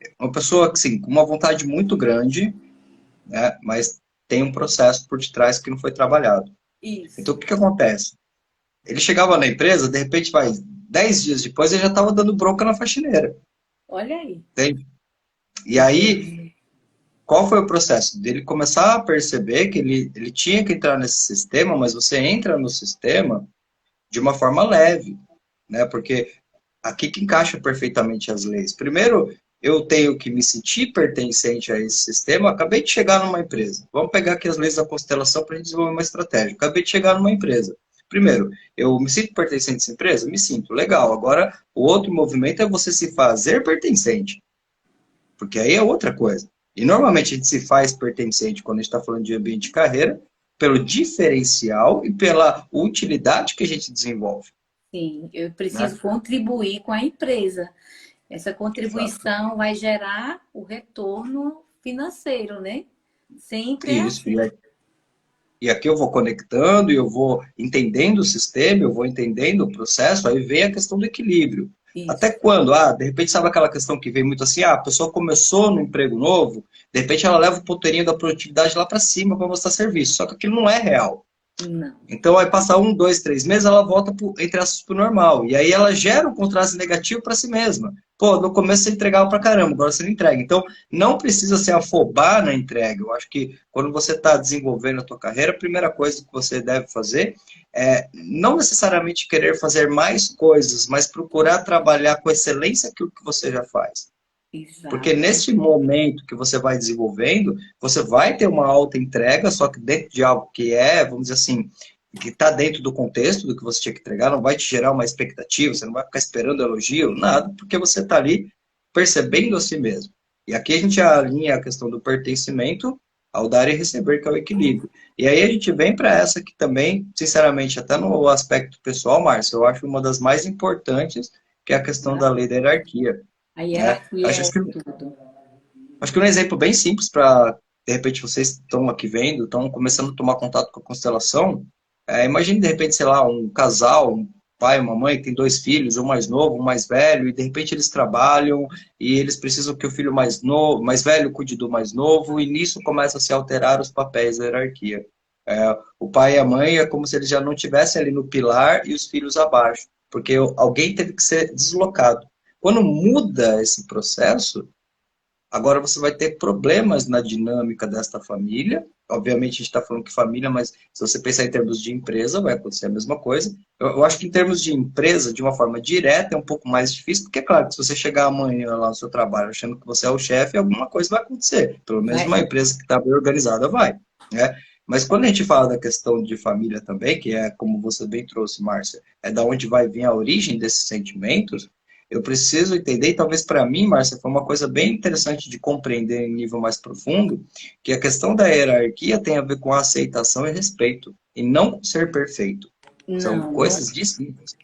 é uma pessoa assim, com uma vontade muito grande, né, mas tem um processo por detrás que não foi trabalhado. Então, Isso. o que que acontece? Ele chegava na empresa, de repente, 10 dias depois, ele já estava dando bronca na faxineira. Olha aí. Entende? E aí, qual foi o processo? Dele começar a perceber que ele tinha que entrar nesse sistema, mas você entra no sistema de uma forma leve, né? Porque aqui que encaixa perfeitamente as leis. Primeiro, eu tenho que me sentir pertencente a esse sistema. Acabei de chegar numa empresa. Vamos pegar aqui as leis da constelação para a gente desenvolver uma estratégia. Acabei de chegar numa empresa. Primeiro, eu me sinto pertencente a essa empresa? Me sinto. Legal. Agora, o outro movimento é você se fazer pertencente. Porque aí é outra coisa. E normalmente a gente se faz pertencente quando a gente está falando de ambiente de carreira pelo diferencial e pela utilidade que a gente desenvolve, Sim, eu né? preciso contribuir com a empresa. Essa Exato. contribuição vai gerar o retorno financeiro, né? Sempre é Isso. assim. E aqui eu vou conectando e eu vou entendendo o sistema, eu vou entendendo o processo, aí vem a questão do equilíbrio. Até Isso. quando? Ah, de repente, sabe aquela questão que vem muito assim, ah, a pessoa começou no emprego novo, de repente ela leva o ponteirinho da produtividade lá para cima para mostrar serviço, só que aquilo não é real. Não. Então, vai passar 1, 2, 3 meses, ela volta, entre aspas, pro normal. E aí ela gera um contraste negativo para si mesma. Pô, no começo você entregava pra caramba, agora você não entrega. Então, não precisa se afobar na entrega. Eu acho que quando você está desenvolvendo a tua carreira, a primeira coisa que você deve fazer é não necessariamente querer fazer mais coisas, mas procurar trabalhar com excelência aquilo que você já faz. Porque Exato. neste momento que você vai desenvolvendo, você vai ter uma alta entrega, só que dentro de algo que vamos dizer assim, que está dentro do contexto do que você tinha que entregar, não vai te gerar uma expectativa, você não vai ficar esperando elogio, nada, porque você está ali percebendo a si mesmo. E aqui a gente alinha a questão do pertencimento ao dar e receber, que é o equilíbrio. E aí a gente vem para essa que também, sinceramente, até no aspecto pessoal, Márcio, eu acho uma das mais importantes, que é a questão da lei da hierarquia. A Né? hierarquia Acho é que tudo. Acho que um exemplo bem simples para, de repente, vocês estão aqui vendo, estão começando a tomar contato com a constelação. Imagine, de repente, sei lá, um casal, um pai, uma mãe, que tem 2 filhos, um mais novo, um mais velho, e de repente eles trabalham e eles precisam que o filho mais novo, mais velho cuide do mais novo, e nisso começa a se alterar os papéis da hierarquia. O pai e a mãe é como se eles já não estivessem ali no pilar e os filhos abaixo, porque alguém teve que ser deslocado. Quando muda esse processo, agora você vai ter problemas na dinâmica desta família. Obviamente, a gente está falando que família, mas se você pensar em termos de empresa, vai acontecer a mesma coisa. Eu acho que em termos de empresa, de uma forma direta, é um pouco mais difícil, porque, é claro, que se você chegar amanhã lá no seu trabalho achando que você é o chefe, alguma coisa vai acontecer. Pelo menos uma Vai. empresa que está bem organizada vai. Né? Mas quando a gente fala da questão de família também, que é como você bem trouxe, Márcia, é da onde vai vir a origem desses sentimentos, eu preciso entender, e talvez para mim, Márcia, foi uma coisa bem interessante de compreender em nível mais profundo, que a questão da hierarquia tem a ver com aceitação e respeito, e não com ser perfeito. São Não, não. coisas distintas.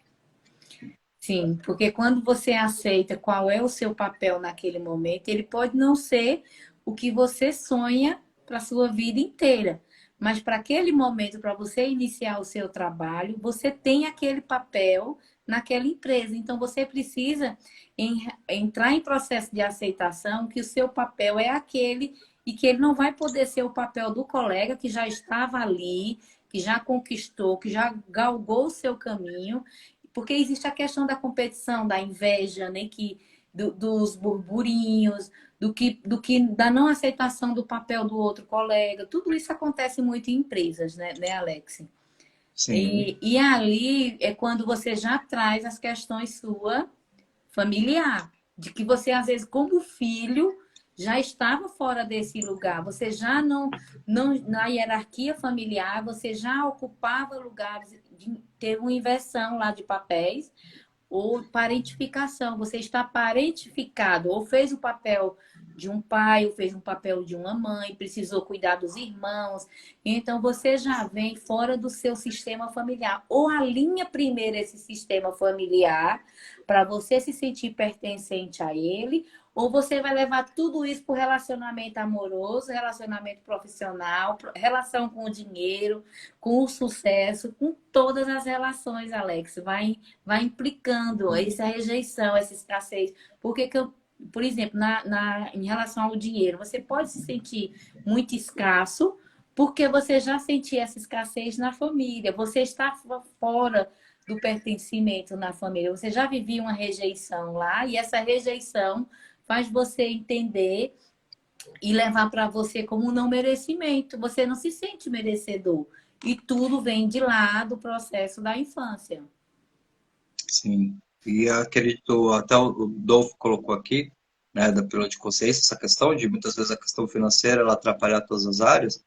Sim, porque quando você aceita qual é o seu papel naquele momento, ele pode não ser o que você sonha para a sua vida inteira. Mas para aquele momento, para você iniciar o seu trabalho, você tem aquele papel naquela empresa. Então você precisa entrar em processo de aceitação que o seu papel é aquele e que ele não vai poder ser o papel do colega que já estava ali, que já conquistou, que já galgou o seu caminho, porque existe a questão da competição, da inveja, né? Dos burburinhos, da não aceitação do papel do outro colega. Tudo isso acontece muito em empresas, né, Alex? Sim, E ali é quando você já traz as questões sua familiar, de que você, às vezes, como filho, já estava fora desse lugar, você já não na hierarquia familiar, você já ocupava lugares, teve uma inversão lá de papéis, ou parentificação, você está parentificado, ou fez o papel de um pai, ou fez um papel de uma mãe, precisou cuidar dos irmãos, então você já vem fora do seu sistema familiar, ou alinha primeiro esse sistema familiar para você se sentir pertencente a ele, ou você vai levar tudo isso para o relacionamento amoroso, relacionamento profissional, relação com o dinheiro, com o sucesso, com todas as relações, Alex. Vai implicando essa rejeição, essa escassez. Por exemplo, em relação ao dinheiro, você pode se sentir muito escasso porque você já sentia essa escassez na família, você está fora do pertencimento na família, você já vivia uma rejeição lá e essa rejeição faz você entender e levar para você como um não merecimento. Você não se sente merecedor. E tudo vem de lá do processo da infância. sim. E acredito, até o Dolfo colocou aqui, né, da pílula de consciência, essa questão de muitas vezes a questão financeira ela atrapalhar todas as áreas.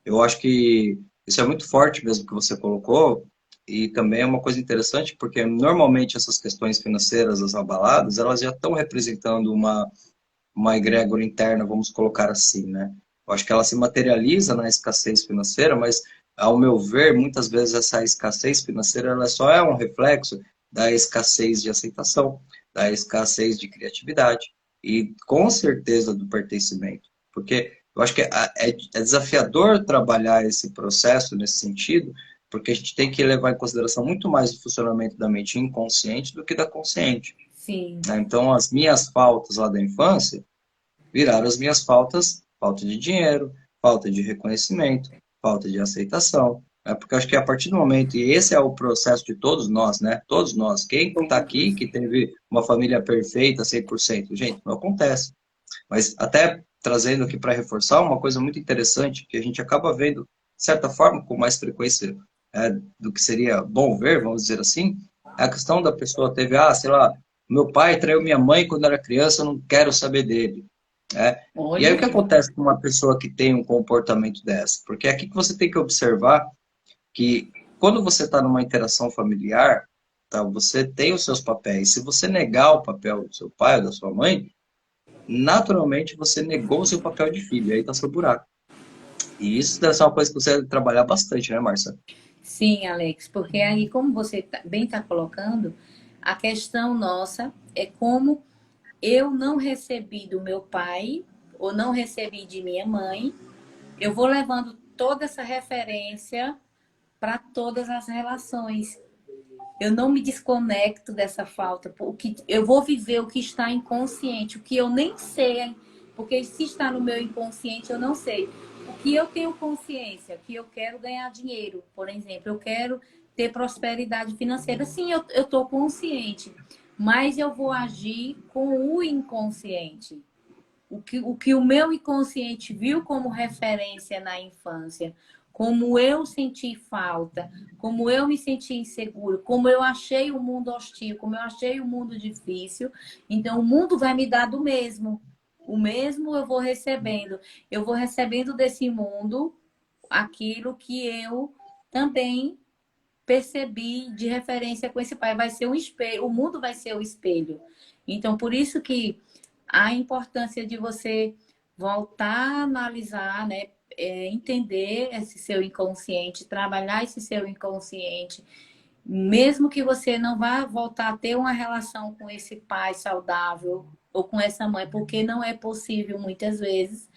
Eu acho que isso é muito forte mesmo que você colocou, e também é uma coisa interessante, porque normalmente essas questões financeiras, as abaladas, elas já estão representando uma egrégora interna, vamos colocar assim, né? Eu acho que ela se materializa na escassez financeira, mas, ao meu ver, muitas vezes essa escassez financeira ela só é um reflexo da escassez de aceitação, da escassez de criatividade e, com certeza, do pertencimento. Porque eu acho que é desafiador trabalhar esse processo nesse sentido, porque a gente tem que levar em consideração muito mais o funcionamento da mente inconsciente do que da consciente. Sim, Né? Então, as minhas faltas lá da infância viraram as minhas faltas, falta de dinheiro, falta de reconhecimento, falta de aceitação. né? Porque eu acho que a partir do momento, e esse é o processo de todos nós, né? Todos nós, quem está aqui, que teve uma família perfeita, 100%, gente, não acontece. Mas até trazendo aqui para reforçar uma coisa muito interessante, que a gente acaba vendo, de certa forma, com mais frequência do que seria bom ver, vamos dizer assim, é a questão da pessoa teve, sei lá, meu pai traiu minha mãe quando era criança, eu não quero saber dele. Né? E aí o Olha, que acontece com uma pessoa que tem um comportamento dessa? Porque é aqui que você tem que observar que quando você está numa interação familiar, tá, você tem os seus papéis. Se você negar o papel do seu pai ou da sua mãe, naturalmente você negou o seu papel de filho, aí tá seu buraco. E isso deve ser uma coisa que você deve trabalhar bastante, né, Marcia? sim, Alex, porque aí, como você bem está colocando, a questão nossa é como eu não recebi do meu pai ou não recebi de minha mãe, eu vou levando toda essa referência para todas as relações. Eu não me desconecto dessa falta, porque eu vou viver o que está inconsciente, o que eu nem sei, porque se está no meu inconsciente, eu não sei. O que eu tenho consciência, que eu quero ganhar dinheiro, por exemplo, eu quero ter prosperidade financeira. Sim, eu estou consciente, mas eu vou agir com o inconsciente. O que o meu inconsciente viu como referência na infância, como eu senti falta, como eu me senti inseguro, como eu achei o mundo hostil, como eu achei o mundo difícil, então o mundo vai me dar do mesmo. O mesmo eu vou recebendo. Eu vou recebendo desse mundo aquilo que eu também percebi de referência com esse pai. Vai ser um espelho, o mundo vai ser o espelho. Então, por isso que a importância de você voltar a analisar, né? Entender esse seu inconsciente, trabalhar esse seu inconsciente, mesmo que você não vá voltar a ter uma relação com esse pai saudável ou com essa mãe, porque não é possível muitas vezes,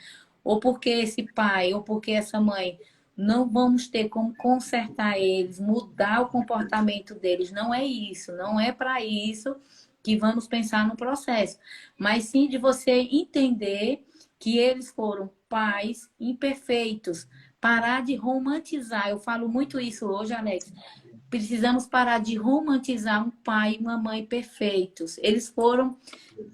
ou porque esse pai ou porque essa mãe não vamos ter como consertar eles, mudar o comportamento deles. Não é isso, não é para isso que vamos pensar no processo, mas sim de você entender que eles foram pais imperfeitos, parar de romantizar. Eu falo muito isso hoje, Alex. Precisamos parar de romantizar um pai e uma mãe perfeitos. Eles foram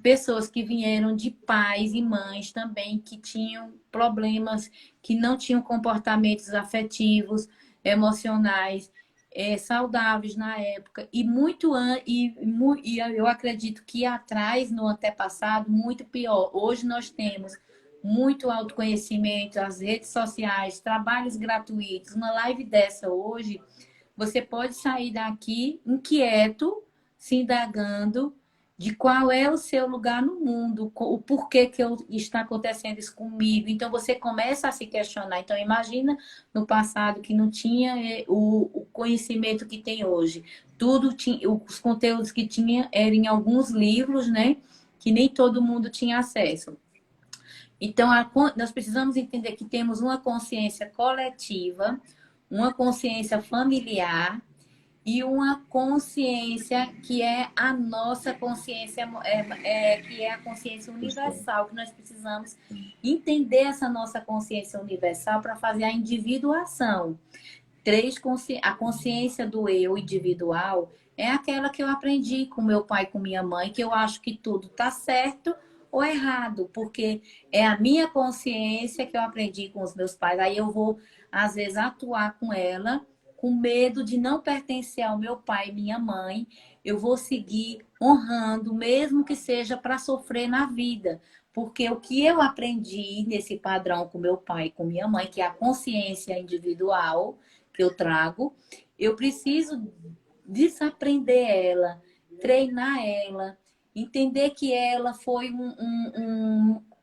pessoas que vieram de pais e mães também que tinham problemas, que não tinham comportamentos afetivos, emocionais, saudáveis na época. E eu acredito que atrás, no antepassado, muito pior. Hoje nós temos muito autoconhecimento, as redes sociais, trabalhos gratuitos. Uma live dessa hoje, você pode sair daqui inquieto, se indagando de qual é o seu lugar no mundo, o porquê que está acontecendo isso comigo. Então você começa a se questionar. Então imagina no passado que não tinha o conhecimento que tem hoje. Tudo tinha, os conteúdos que tinha eram em alguns livros, né? Que nem todo mundo tinha acesso. Então, nós precisamos entender que temos uma consciência coletiva, uma consciência familiar e uma consciência que é a nossa consciência, que é a consciência universal, que nós precisamos entender essa nossa consciência universal para fazer a individuação. A consciência do eu individual é aquela que eu aprendi com meu pai e com minha mãe, que eu acho que tudo está certo ou errado, porque é a minha consciência que eu aprendi com os meus pais. Aí eu vou, às vezes, atuar com ela, com medo de não pertencer ao meu pai e minha mãe. Eu vou seguir honrando, mesmo que seja para sofrer na vida. Porque o que eu aprendi nesse padrão com meu pai e com minha mãe, que é a consciência individual, que eu trago, eu preciso desaprender ela, treinar ela, entender que ela foi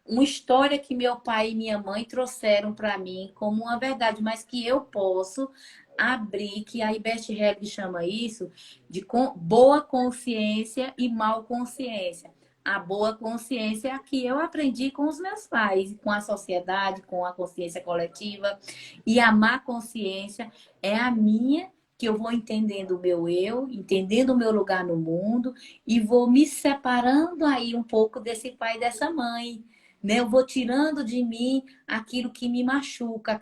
uma história que meu pai e minha mãe trouxeram para mim como uma verdade, mas que eu posso abrir, que a Ivete Regli chama isso de boa consciência e mal consciência. A boa consciência é a que eu aprendi com os meus pais, com a sociedade, com a consciência coletiva. E a má consciência é a minha, que eu vou entendendo o meu eu, entendendo o meu lugar no mundo e vou me separando aí um pouco desse pai e dessa mãe. né? Eu vou tirando de mim aquilo que me machuca,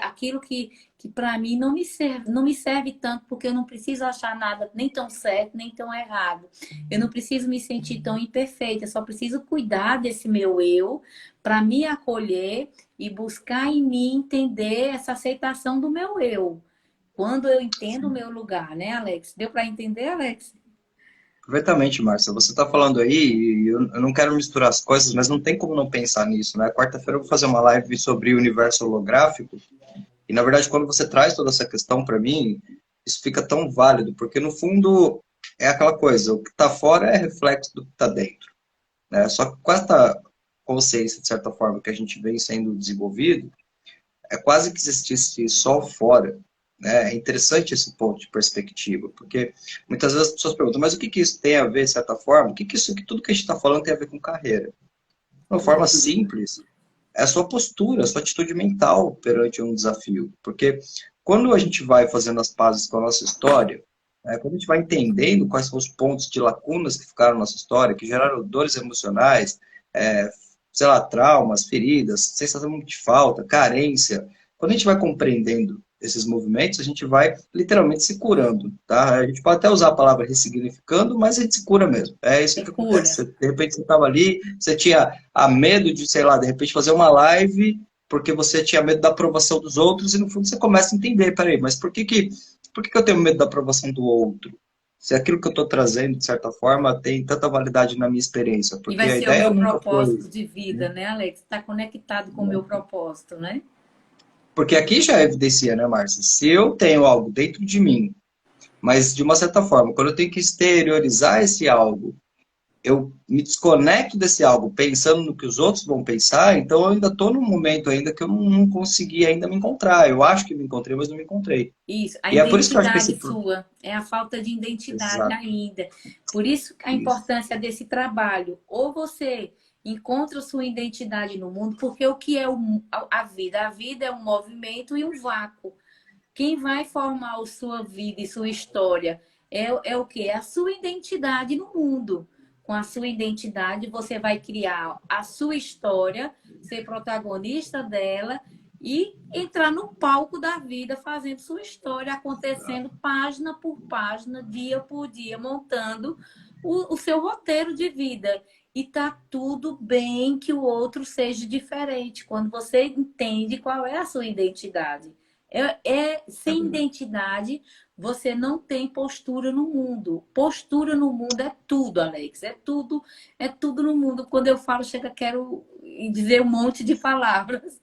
aquilo que para mim não me serve tanto, porque eu não preciso achar nada nem tão certo, nem tão errado. Eu não preciso me sentir tão imperfeita, eu só preciso cuidar desse meu eu para me acolher e buscar em mim entender essa aceitação do meu eu. Quando eu entendo o meu lugar, né, Alex? Deu para entender, Alex? Perfeitamente, Márcia. Você está falando aí, e eu não quero misturar as coisas, mas não tem como não pensar nisso, né? Quarta-feira eu vou fazer uma live sobre o universo holográfico, e na verdade, quando você traz toda essa questão para mim, isso fica tão válido, porque no fundo é aquela coisa, o que está fora é reflexo do que está dentro, né? Só que com essa consciência, de certa forma, que a gente vem sendo desenvolvido, é quase que existisse só fora, né? É interessante esse ponto de perspectiva, porque muitas vezes as pessoas perguntam, mas o que que isso tem a ver, de certa forma? O que que isso, que tudo que a gente está falando tem a ver com carreira? De uma forma simples, é a sua postura, a sua atitude mental perante um desafio. Porque quando a gente vai fazendo as pazes com a nossa história, né, quando a gente vai entendendo quais são os pontos de lacunas que ficaram na nossa história, que geraram dores emocionais, é, sei lá, traumas, feridas, sensação de falta, carência, quando a gente vai compreendendo esses movimentos, a gente vai literalmente se curando, tá? A gente pode até usar a palavra ressignificando, mas a gente se cura mesmo. É isso É que cura. acontece. De repente você estava ali, você tinha a medo de, sei lá, de repente fazer uma live porque você tinha medo da aprovação dos outros e no fundo você começa a entender, peraí, mas por que que eu tenho medo da aprovação do outro? Se aquilo que eu estou trazendo, de certa forma, tem tanta validade na minha experiência, E porque vai a ser o ideia meu nunca foi, propósito de vida, né? né, Alex? Está conectado com o meu propósito, né? Porque aqui já evidencia, né, Márcia? Se eu tenho algo dentro de mim, mas de uma certa forma, quando eu tenho que exteriorizar esse algo, eu me desconecto desse algo pensando no que os outros vão pensar, então eu ainda estou num momento ainda que eu não consegui ainda me encontrar. Eu acho que me encontrei, mas não me encontrei. Isso, a E é por isso que eu acho que identidade esse... sua é a falta de identidade Exato. ainda. Por isso a Isso. importância desse trabalho. Ou você encontra sua identidade no mundo, porque o que é a vida? A vida é um movimento e um vácuo. Quem vai formar a sua vida e sua história é o quê? É a sua identidade no mundo. Com a sua identidade, você vai criar a sua história, ser protagonista dela e entrar no palco da vida, fazendo sua história, acontecendo página por página, dia por dia, montando o seu roteiro de vida. E tá tudo bem que o outro seja diferente, quando você entende qual é a sua identidade. É Sem verdade. identidade, você não tem postura no mundo. Postura no mundo é tudo, Alex. É tudo no mundo. Quando eu falo, chega, quero dizer um monte de palavras.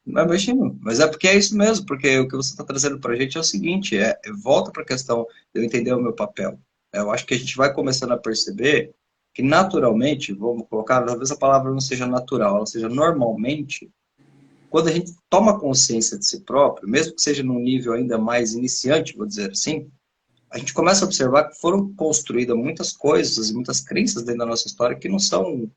Não, imagino. Mas é porque é isso mesmo, porque o que você está trazendo para a gente é o seguinte, volta para a questão de eu entender o meu papel. Eu acho que a gente vai começando a perceber que naturalmente, vamos colocar, talvez a palavra não seja natural, ela seja normalmente, quando a gente toma consciência de si próprio, mesmo que seja num nível ainda mais iniciante, vou dizer assim, a gente começa a observar que foram construídas muitas coisas e muitas crenças dentro da nossa história que não são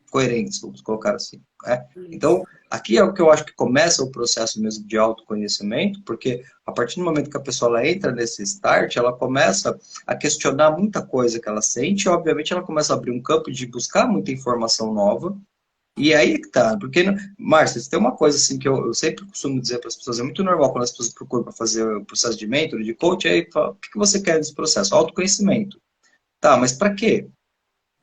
coerentes, vamos colocar assim, né? Isso. Então, aqui é o que eu acho que começa o processo mesmo de autoconhecimento, porque a partir do momento que a pessoa ela entra nesse start, ela começa a questionar muita coisa que ela sente, e obviamente ela começa a abrir um campo de buscar muita informação nova, e aí é que tá, porque, Márcia, tem uma coisa assim que eu sempre costumo dizer para as pessoas, é muito normal quando as pessoas procuram para fazer o processo de mentor, de coach, aí fala, o que você quer desse processo? Autoconhecimento. Tá, mas para quê?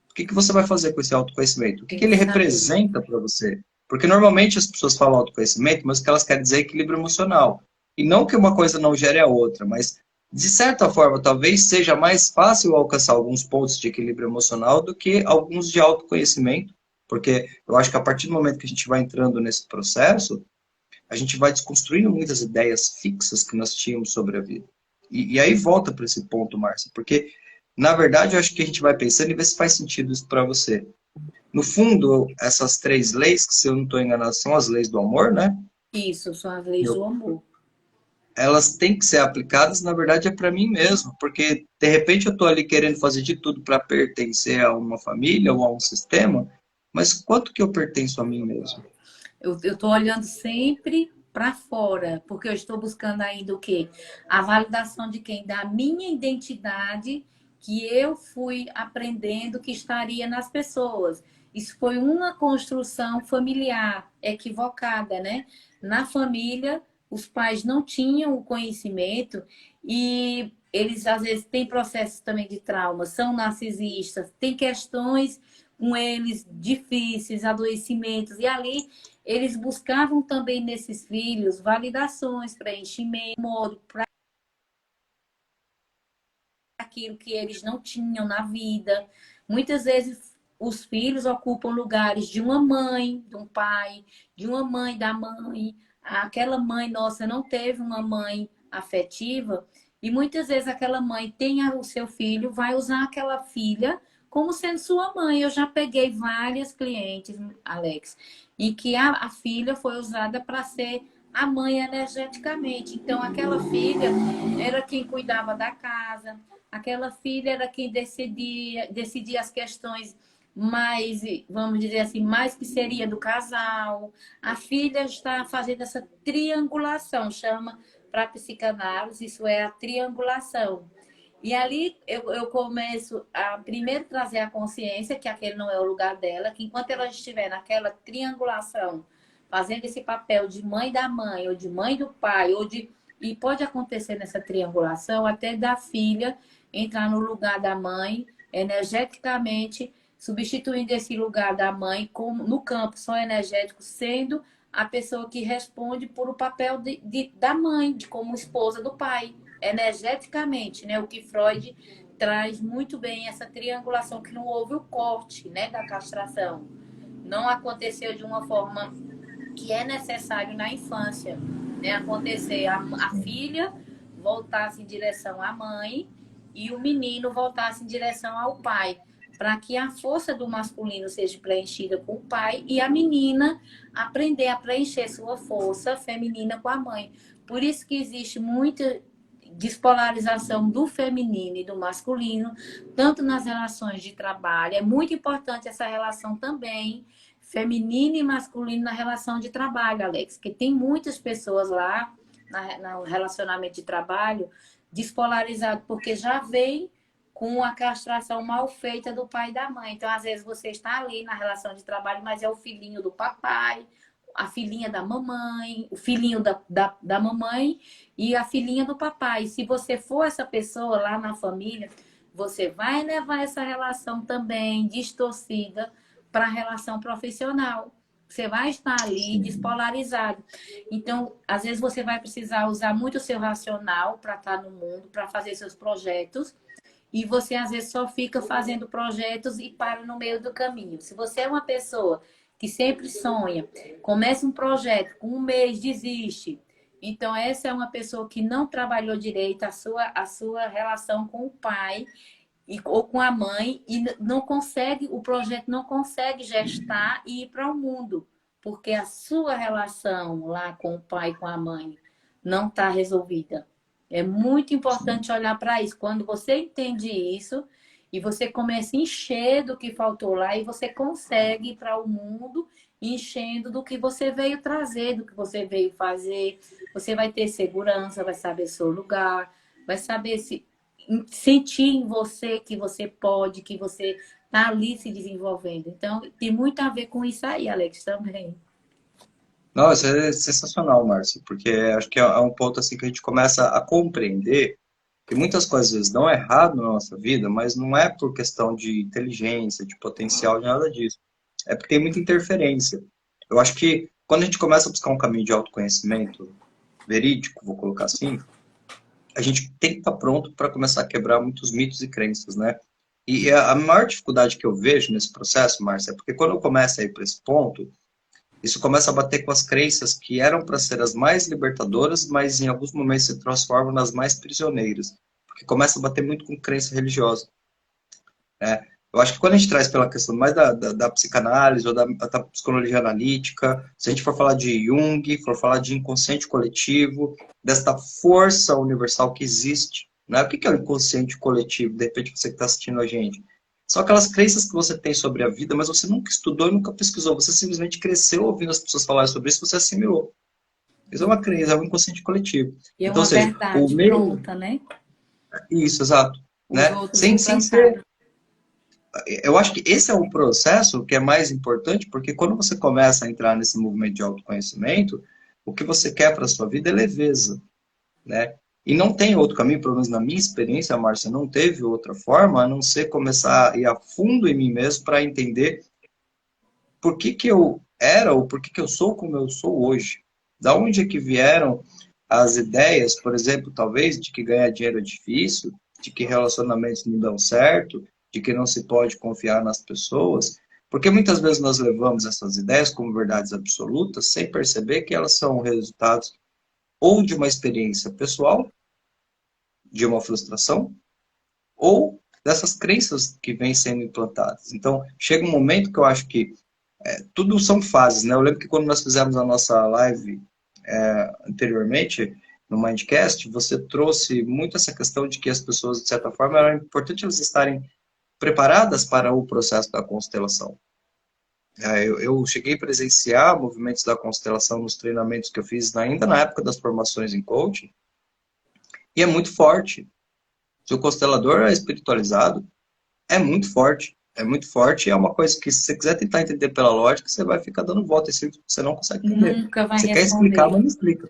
O que que você vai fazer com esse autoconhecimento? O que Tem que que ele saber. representa para você? Porque normalmente as pessoas falam autoconhecimento, mas o que elas querem dizer é equilíbrio emocional. E não que uma coisa não gere a outra, mas de certa forma talvez seja mais fácil alcançar alguns pontos de equilíbrio emocional do que alguns de autoconhecimento, porque eu acho que a partir do momento que a gente vai entrando nesse processo, a gente vai desconstruindo muitas ideias fixas que nós tínhamos sobre a vida. E aí volta para esse ponto, Márcia, porque na verdade eu acho que a gente vai pensando e ver se faz sentido isso para você. No fundo, essas três leis, que se eu não estou enganado, são as leis do amor, né? Isso, são as leis do amor. Elas têm que ser aplicadas, na verdade, é para mim mesmo, porque de repente eu estou ali querendo fazer de tudo para pertencer a uma família ou a um sistema, mas quanto que eu pertenço a mim mesmo? Eu estou olhando sempre para fora, porque eu estou buscando ainda o quê? A validação de quem? Da minha identidade que eu fui aprendendo que estaria nas pessoas. isso foi uma construção familiar equivocada, né? Na família, os pais não tinham o conhecimento e eles, às vezes, têm processos também de trauma, são narcisistas, tem questões com eles difíceis, adoecimentos, e ali eles buscavam também nesses filhos validações, preenchimento, modo para aquilo que eles não tinham na vida. Muitas vezes os filhos ocupam lugares de uma mãe, de um pai, de uma mãe, da mãe. Aquela mãe nossa não teve uma mãe afetiva e muitas vezes aquela mãe tem o seu filho, vai usar aquela filha como sendo sua mãe. Eu já peguei várias clientes, Alex, e que a filha foi usada para ser a mãe energeticamente. Então, aquela filha era quem cuidava da casa, aquela filha era quem decidia as questões mais, vamos dizer assim, mais que seria do casal. A filha está fazendo essa triangulação, chama para psicanálise, isso é a triangulação. E ali eu começo a primeiro trazer a consciência que aquele não é o lugar dela, que enquanto ela estiver naquela triangulação, fazendo esse papel de mãe da mãe, ou de mãe do pai, e pode acontecer nessa triangulação até da filha entrar no lugar da mãe, energeticamente, substituindo esse lugar da mãe como no campo só energético, sendo a pessoa que responde por o papel da mãe, de como esposa do pai, energeticamente, né? O que Freud traz muito bem essa triangulação, que não houve o corte, né, da castração. Não aconteceu de uma forma que é necessário na infância, né? Acontecer a filha voltasse em direção à mãe e o menino voltasse em direção ao pai, para que a força do masculino seja preenchida com o pai e a menina aprender a preencher sua força feminina com a mãe. Por isso que existe muita despolarização do feminino e do masculino, tanto nas relações de trabalho. É muito importante essa relação também, feminino e masculino na relação de trabalho, Alex, que tem muitas pessoas lá no relacionamento de trabalho despolarizado, porque já vem com a castração mal feita do pai e da mãe. Então, às vezes, você está ali na relação de trabalho, mas é o filhinho do papai, a filhinha da mamãe, o filhinho da mamãe e a filhinha do papai. E se você for essa pessoa lá na família, você vai levar essa relação também distorcida para a relação profissional. Você vai estar ali despolarizado. Então, às vezes você vai precisar usar muito o seu racional para estar no mundo, para fazer seus projetos. E você, às vezes, só fica fazendo projetos e para no meio do caminho. Se você é uma pessoa que sempre sonha, começa um projeto, com um mês desiste. Então, essa é uma pessoa que não trabalhou direito a sua relação com o pai ou com a mãe e não consegue, o projeto não consegue gestar e ir para o mundo, porque a sua relação lá com o pai e com a mãe não está resolvida. É muito importante olhar para isso. Quando você entende isso e você começa a encher do que faltou lá e você consegue ir para o mundo enchendo do que você veio trazer, do que você veio fazer, você vai ter segurança, vai saber seu lugar, vai saber se sentir em você que você pode, que você está ali se desenvolvendo. Então, tem muito a ver com isso aí, Alex, também. Nossa, é sensacional, Márcio, porque acho que é um ponto assim que a gente começa a compreender que muitas coisas às vezes dão errado na nossa vida, mas não é por questão de inteligência, de potencial, de nada disso. É porque tem muita interferência. Eu acho que quando a gente começa a buscar um caminho de autoconhecimento verídico, vou colocar assim, a gente tem que estar pronto para começar a quebrar muitos mitos e crenças, né? E a maior dificuldade que eu vejo nesse processo, Márcia, é porque quando eu começo a ir para esse ponto, isso começa a bater com as crenças que eram para ser as mais libertadoras, mas em alguns momentos se transformam nas mais prisioneiras. Porque começa a bater muito com crença religiosa. Né? Eu acho que quando a gente traz pela questão mais da psicanálise ou da psicologia analítica, se a gente for falar de Jung, for falar de inconsciente coletivo, desta força universal que existe, né? O que é o inconsciente coletivo? De repente você que está assistindo a gente. São aquelas crenças que você tem sobre a vida, mas você nunca estudou e nunca pesquisou. Você simplesmente cresceu ouvindo as pessoas falarem sobre isso, você assimilou. Isso é uma crença, é um inconsciente coletivo. E é Então, uma ou seja, o verdade meio... pronta, né? Isso, exato. Os Né? outros Sem ser... eu acho que esse é o processo que é mais importante, porque quando você começa a entrar nesse movimento de autoconhecimento, o que você quer para a sua vida é leveza, né? E não tem outro caminho, pelo menos na minha experiência, Márcia, não teve outra forma a não ser começar a ir a fundo em mim mesmo para entender por que que eu era ou por que que eu sou como eu sou hoje. Da onde é que vieram as ideias, por exemplo, talvez, de que ganhar dinheiro é difícil, de que relacionamentos não dão certo, de que não se pode confiar nas pessoas, porque muitas vezes nós levamos essas ideias como verdades absolutas sem perceber que elas são resultados ou de uma experiência pessoal, de uma frustração, ou dessas crenças que vêm sendo implantadas. Então, chega um momento que eu acho que tudo são fases, né? Eu lembro que quando nós fizemos a nossa live anteriormente, no Mindcast, você trouxe muito essa questão de que as pessoas, de certa forma, era importante elas estarem preparadas para o processo da constelação. Eu cheguei a presenciar movimentos da constelação nos treinamentos que eu fiz ainda na época das formações em coaching, e é muito forte. Se o constelador é espiritualizado, é muito forte. É muito forte e é uma coisa que, se você quiser tentar entender pela lógica, você vai ficar dando volta em círculos que você não consegue entender. Nunca vai Você quer explicar, responder. mas não explica.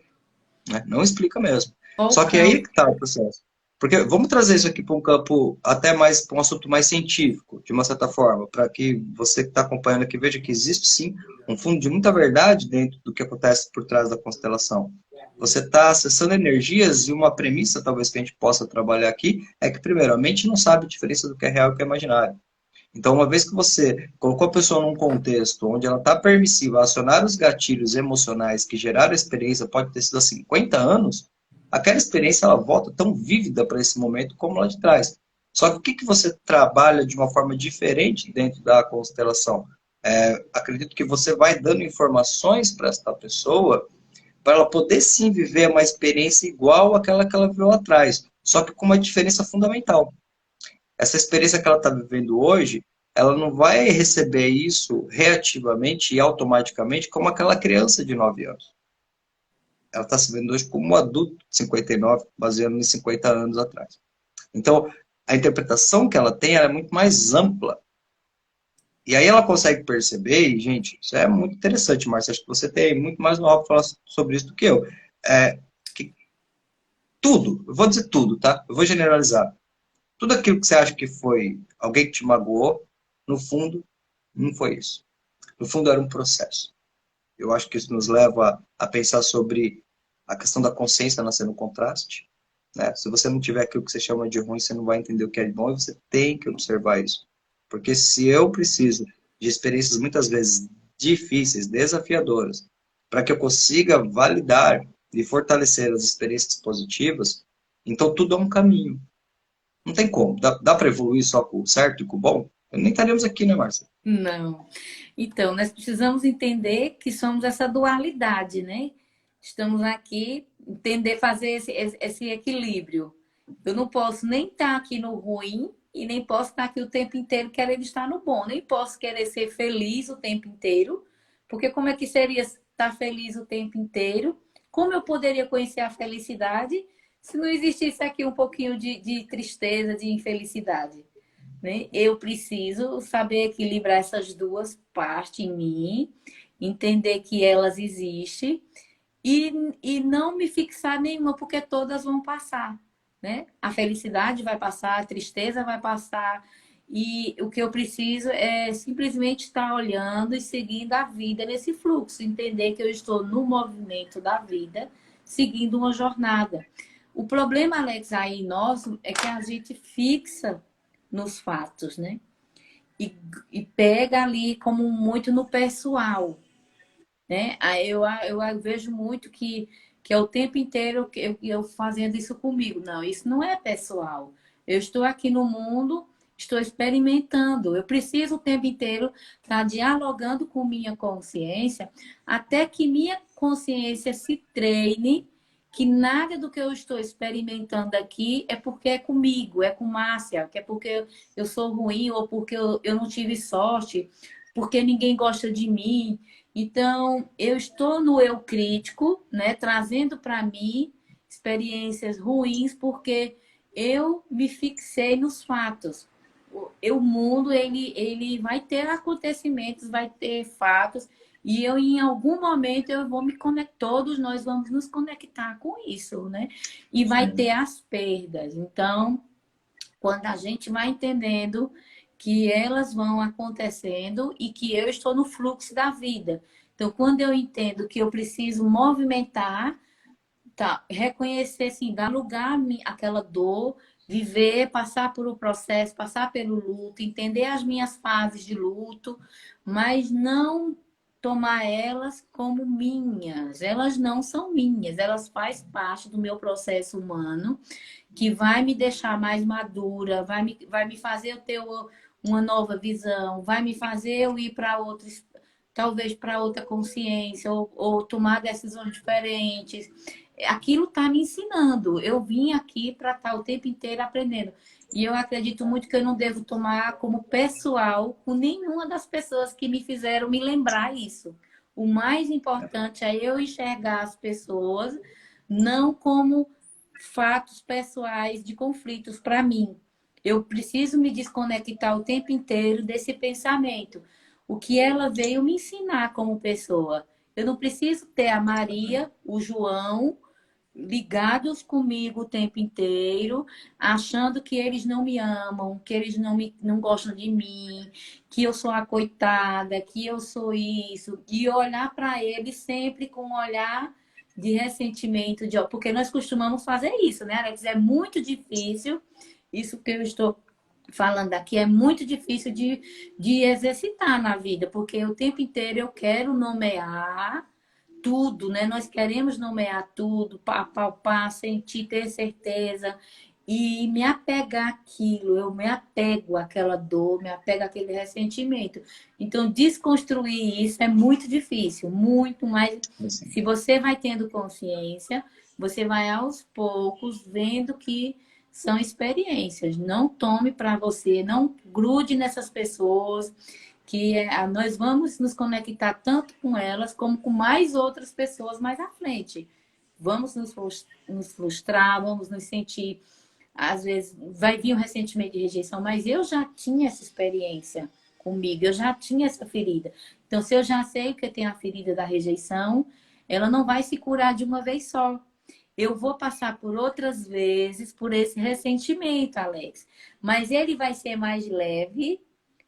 Né? Não explica mesmo. Ou Só que aí é que está o processo. Porque vamos trazer isso aqui para um campo até mais, para um assunto mais científico, de uma certa forma, para que você que está acompanhando aqui veja que existe sim um fundo de muita verdade dentro do que acontece por trás da constelação. Você está acessando energias e uma premissa, talvez, que a gente possa trabalhar aqui, é que, primeiro, a mente não sabe a diferença do que é real e do que é imaginário. Então, uma vez que você colocou a pessoa num contexto onde ela está permissiva a acionar os gatilhos emocionais que geraram a experiência, pode ter sido há 50 anos, aquela experiência ela volta tão vívida para esse momento como lá de trás. Só que o que, que você trabalha de uma forma diferente dentro da constelação? Acredito que você vai dando informações para essa pessoa para ela poder sim viver uma experiência igual àquela que ela viveu lá atrás, só que com uma diferença fundamental. Essa experiência que ela está vivendo hoje, ela não vai receber isso reativamente e automaticamente como aquela criança de 9 anos. Ela está se vendo hoje como um adulto de 59, baseando em 50 anos atrás. Então, a interpretação que ela tem é muito mais ampla. E aí ela consegue perceber, e, gente, isso é muito interessante, Márcia, acho que você tem muito mais know-how para falar sobre isso do que eu. Que tudo, eu vou dizer tudo, tá? Eu vou generalizar. Tudo aquilo que você acha que foi alguém que te magoou, no fundo, não foi isso. No fundo, era um processo. Eu acho que isso nos leva a pensar sobre a questão da consciência nascer no contraste. Né? Se você não tiver aquilo que você chama de ruim, você não vai entender o que é de bom e você tem que observar isso. Porque se eu preciso de experiências muitas vezes difíceis, desafiadoras, para que eu consiga validar e fortalecer as experiências positivas, então tudo é um caminho. Não tem como. Dá para evoluir só com o certo e com o bom? Nem estaríamos aqui, né, Márcia? não. Então, nós precisamos entender que somos essa dualidade, né? Estamos aqui, entender, fazer esse equilíbrio. Eu não posso nem estar aqui no ruim e nem posso estar aqui o tempo inteiro querendo estar no bom. Nem posso querer ser feliz o tempo inteiro, porque como é que seria estar feliz o tempo inteiro? Como eu poderia conhecer a felicidade se não existisse aqui um pouquinho de tristeza, de infelicidade? Né? Eu preciso saber equilibrar essas duas partes em mim, entender que elas existem e não me fixar nenhuma, porque todas vão passar. Né? A felicidade vai passar, a tristeza vai passar, e o que eu preciso é simplesmente estar olhando e seguindo a vida nesse fluxo, entender que eu estou no movimento da vida, seguindo uma jornada. O problema, Alex, aí nosso é que a gente fixa nos fatos, né? E pega ali como muito no pessoal, né? Aí eu vejo muito que é o tempo inteiro que eu fazendo isso comigo. Não, isso não é pessoal. Eu estou aqui no mundo, estou experimentando. Eu preciso o tempo inteiro estar dialogando com minha consciência até que minha consciência se treine que nada do que eu estou experimentando aqui é porque é comigo, é com Márcia, que é porque eu sou ruim ou porque eu não tive sorte, porque ninguém gosta de mim. Então, eu estou no eu crítico, né, trazendo para mim experiências ruins porque eu me fixei nos fatos. o mundo, ele vai ter acontecimentos, vai ter fatos, e eu, em algum momento, eu vou me conectar, todos nós vamos nos conectar com isso, né? E vai Sim. ter as perdas. Então, quando a gente vai entendendo que elas vão acontecendo e que eu estou no fluxo da vida. Então, quando eu entendo que eu preciso movimentar, tá, reconhecer, assim, dar lugar àquela dor, viver, passar por um processo, passar pelo luto, entender as minhas fases de luto, mas não tomar elas como minhas. Elas não são minhas, elas fazem parte do meu processo humano, que vai me deixar mais madura, vai me fazer eu ter uma nova visão, vai me fazer eu ir para outros, talvez para outra consciência, ou tomar decisões diferentes. Aquilo está me ensinando. Eu vim aqui para estar o tempo inteiro aprendendo. E eu acredito muito que eu não devo tomar como pessoal com nenhuma das pessoas que me fizeram me lembrar isso. O mais importante é eu enxergar as pessoas não como fatos pessoais de conflitos para mim. Eu preciso me desconectar o tempo inteiro desse pensamento. O que ela veio me ensinar como pessoa. Eu não preciso ter a Maria, o João, ligados comigo o tempo inteiro, achando que eles não me amam, que eles não gostam de mim, que eu sou a coitada, que eu sou isso, e olhar para eles sempre com um olhar de ressentimento, porque nós costumamos fazer isso, né, Alex? É muito difícil, isso que eu estou falando aqui, é muito difícil de exercitar na vida, porque o tempo inteiro eu quero nomear tudo, né? Nós queremos nomear tudo, palpar, sentir, ter certeza e me apegar àquilo. Eu me apego àquela dor, me apego àquele ressentimento. Então, desconstruir isso é muito difícil, muito mais. Assim. Se você vai tendo consciência, você vai aos poucos vendo que são experiências. Não tome para você, não grude nessas pessoas que nós vamos nos conectar tanto com elas como com mais outras pessoas mais à frente. Vamos nos frustrar, vamos nos sentir, às vezes vai vir um ressentimento de rejeição, mas eu já tinha essa experiência comigo, eu já tinha essa ferida. Então, se eu já sei que eu tenho a ferida da rejeição, ela não vai se curar de uma vez só. Eu vou passar por outras vezes por esse ressentimento, Alex. Mas ele vai ser mais leve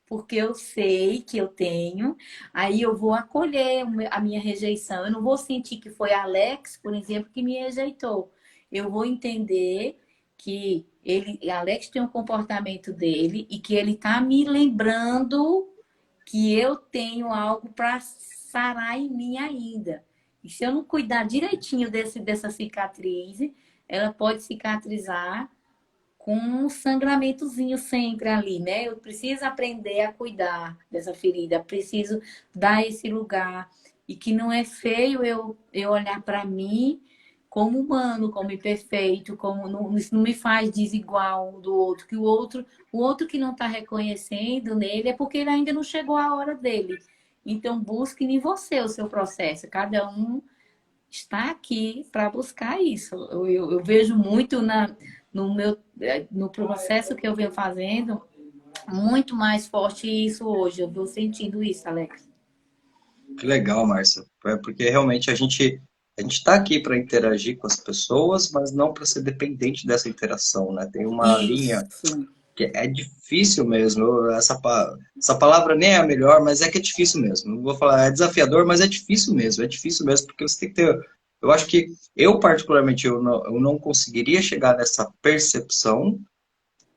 porque eu sei que eu tenho, aí eu vou acolher a minha rejeição. Eu não vou sentir que foi Alex, por exemplo, que me rejeitou. Eu vou entender que Alex tem um comportamento dele e que ele está me lembrando que eu tenho algo para sarar em mim ainda. E se eu não cuidar direitinho dessa cicatriz, ela pode cicatrizar com um sangramentozinho sempre ali, né? Eu preciso aprender a cuidar dessa ferida, preciso dar esse lugar. E que não é feio eu olhar para mim como humano, como imperfeito, como isso não me faz desigual do outro, que o outro que não está reconhecendo nele é porque ele ainda não chegou a hora dele. Então, busque em você o seu processo. Cada um está aqui para buscar isso. Eu vejo muito no processo que eu venho fazendo, muito mais forte isso hoje. Eu estou sentindo isso, Alex. Que legal, Márcia. É porque realmente a gente está aqui para interagir com as pessoas, mas não para ser dependente dessa interação, né? Tem uma linha Isso. que é difícil mesmo. Essa palavra nem é a melhor, mas é que é difícil mesmo. Não vou falar, é desafiador, mas é difícil mesmo, porque você tem que ter. Eu acho que eu, particularmente, eu não conseguiria chegar nessa percepção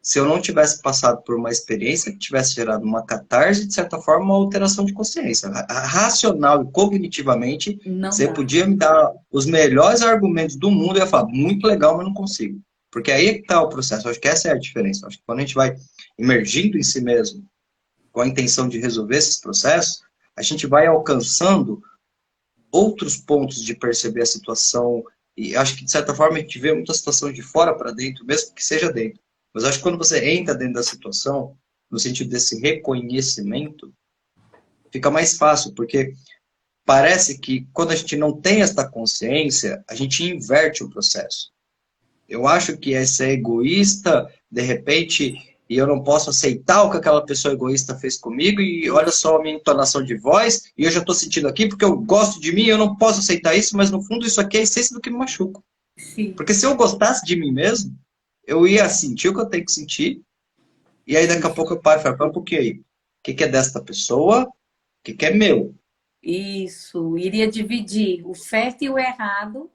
se eu não tivesse passado por uma experiência que tivesse gerado uma catarse, de certa forma, uma alteração de consciência. Racional e cognitivamente, Não você dá. podia me dar os melhores argumentos do mundo e eu ia falar, muito legal, mas não consigo. Porque aí é que está o processo. Eu acho que essa é a diferença. Eu acho que quando a gente vai emergindo em si mesmo, com a intenção de resolver esses processos, a gente vai alcançando outros pontos de perceber a situação. E acho que, de certa forma, a gente vê muita situação de fora para dentro, mesmo que seja dentro. Mas acho que quando você entra dentro da situação, no sentido desse reconhecimento, fica mais fácil, porque parece que quando a gente não tem esta consciência, a gente inverte o processo. Eu acho que é ser egoísta, de repente, e eu não posso aceitar o que aquela pessoa egoísta fez comigo, e olha só a minha entonação de voz, e eu já estou sentindo aqui porque eu gosto de mim, eu não posso aceitar isso, mas no fundo isso aqui é a essência do que me machuca. Sim, Porque se eu gostasse de mim mesmo, eu ia sentir o que eu tenho que sentir, e aí daqui a pouco eu paro e falo, "Pera um pouquinho aí, o que que é desta pessoa, o que que é meu?" isso. Iria dividir o certo e o errado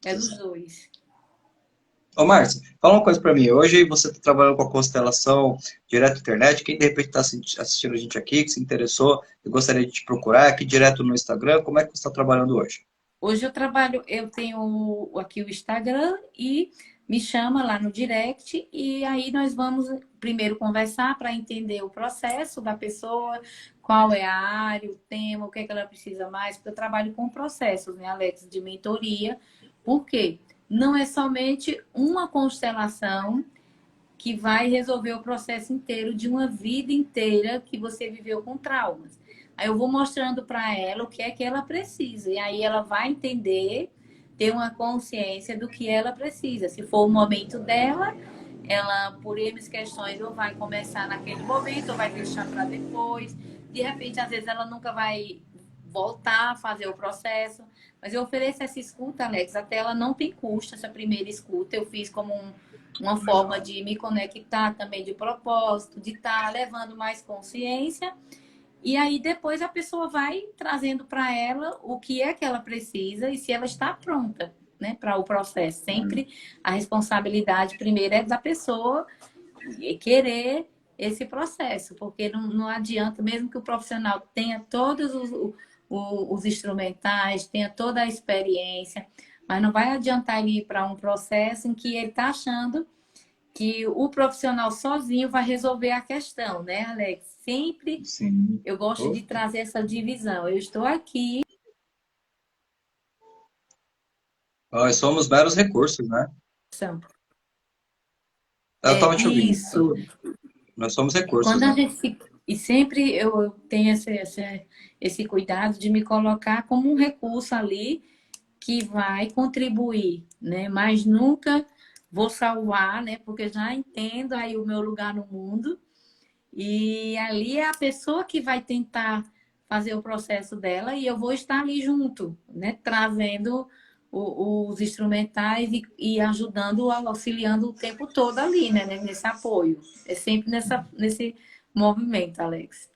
é dos dois. Ô, Márcio, fala uma coisa pra mim. Hoje você está trabalhando com a constelação direto na internet. Quem de repente está assistindo a gente aqui, que se interessou, eu gostaria de te procurar aqui direto no Instagram, como é que você está trabalhando hoje? Hoje eu trabalho, eu tenho aqui o Instagram e me chama lá no direct e aí nós vamos primeiro conversar para entender o processo da pessoa, qual é a área, o tema, o que é que ela precisa mais, porque eu trabalho com processos, né, Alex, de mentoria. Por quê? Não é somente uma constelação que vai resolver o processo inteiro de uma vida inteira que você viveu com traumas. Aí eu vou mostrando para ela o que é que ela precisa. E aí ela vai entender, ter uma consciência do que ela precisa. Se for o momento dela, ela, por N questões, ou vai começar naquele momento, ou vai deixar para depois. De repente, às vezes, ela nunca vai voltar a fazer o processo. Mas eu ofereço essa escuta, Alex, até ela não tem custo, essa primeira escuta. Eu fiz como uma forma de me conectar também de propósito, de estar levando mais consciência. E aí depois a pessoa vai trazendo para ela o que é que ela precisa e se ela está pronta, né, para o processo. Sempre a responsabilidade primeiro é da pessoa querer esse processo, porque não adianta, mesmo que o profissional tenha todos os instrumentais, tenha toda a experiência, mas não vai adiantar ele ir para um processo em que ele está achando que o profissional sozinho vai resolver a questão, né, Alex? Sempre Sim. eu gosto Oh, de trazer essa divisão. Eu estou aqui. nós somos meros recursos, né? Eu É estava te ouvindo. isso. Nós somos recursos, Quando a né? gente se... E sempre eu tenho esse cuidado de me colocar como um recurso ali que vai contribuir, né? Mas nunca vou salvar, né? Porque já entendo aí o meu lugar no mundo. E ali é a pessoa que vai tentar fazer o processo dela e eu vou estar ali junto, né? Trazendo os instrumentais e ajudando, auxiliando o tempo todo ali, né? Nesse apoio. É sempre nesse movimento, Alex.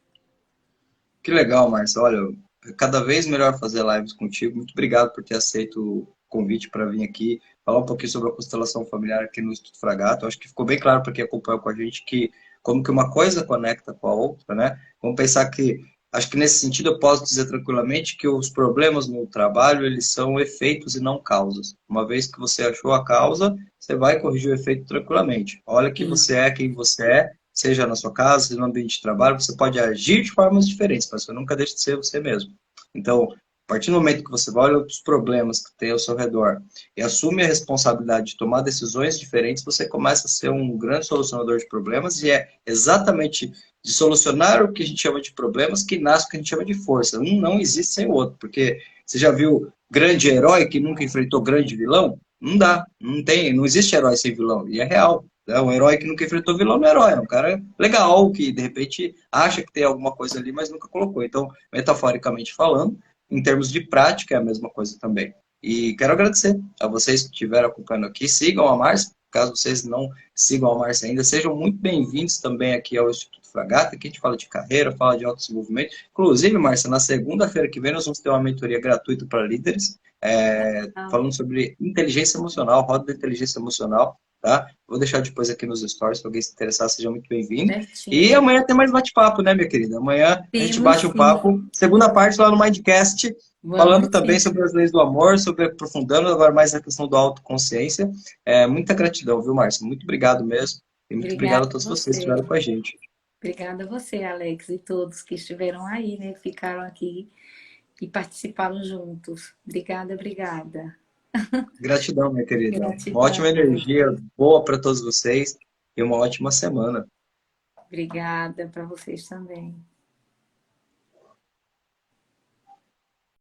Que legal, Márcio. Olha, é cada vez melhor fazer lives contigo. Muito obrigado por ter aceito o convite para vir aqui falar um pouquinho sobre a constelação familiar aqui no Instituto Fragato. Acho que ficou bem claro para quem acompanhou com a gente que como que uma coisa conecta com a outra, né? Vamos pensar que acho que nesse sentido eu posso dizer tranquilamente que os problemas no trabalho eles são efeitos e não causas. Uma vez que você achou a causa, você vai corrigir o efeito tranquilamente. Olha que Sim. você é quem você é, seja na sua casa, seja no ambiente de trabalho, você pode agir de formas diferentes, mas você nunca deixa de ser você mesmo. Então, a partir do momento que você olha os problemas que tem ao seu redor e assume a responsabilidade de tomar decisões diferentes, você começa a ser um grande solucionador de problemas e é exatamente de solucionar o que a gente chama de problemas que nasce o que a gente chama de força. Um não existe sem o outro, porque você já viu grande herói que nunca enfrentou grande vilão? Não dá, não tem, não existe herói sem vilão, e é real. É um herói que nunca enfrentou vilão não é herói, é um cara legal, que de repente acha que tem alguma coisa ali, mas nunca colocou. Então, metaforicamente falando, em termos de prática, é a mesma coisa também. E quero agradecer a vocês que estiveram acompanhando aqui. Sigam a Márcia, caso vocês não sigam a Márcia ainda, sejam muito bem-vindos também aqui ao Instituto Fragata. Aqui a gente fala de carreira, fala de autodesenvolvimento. Inclusive, Márcia, na segunda-feira que vem nós vamos ter uma mentoria gratuita para líderes, falando sobre inteligência emocional, roda da inteligência emocional. Tá? Vou deixar depois aqui nos stories, se alguém se interessar, seja muito bem-vindo. E Certinho. amanhã tem mais bate-papo, né, minha querida? Amanhã a gente Temos bate um sim. papo, segunda parte lá no Mindcast, falando Vamos também sim. sobre as leis do amor, sobre aprofundando agora mais a questão da autoconsciência. Muita gratidão, viu, Márcio? Muito obrigado mesmo. E muito obrigado Obrigada a a todos vocês que você. estiveram com a gente. Obrigada a você, Alex, e todos que estiveram aí, né? Que ficaram aqui e participaram juntos. Obrigada, obrigada. Gratidão, minha querida. Uma Gratidão. ótima energia boa para todos vocês e uma ótima semana. Obrigada para vocês também.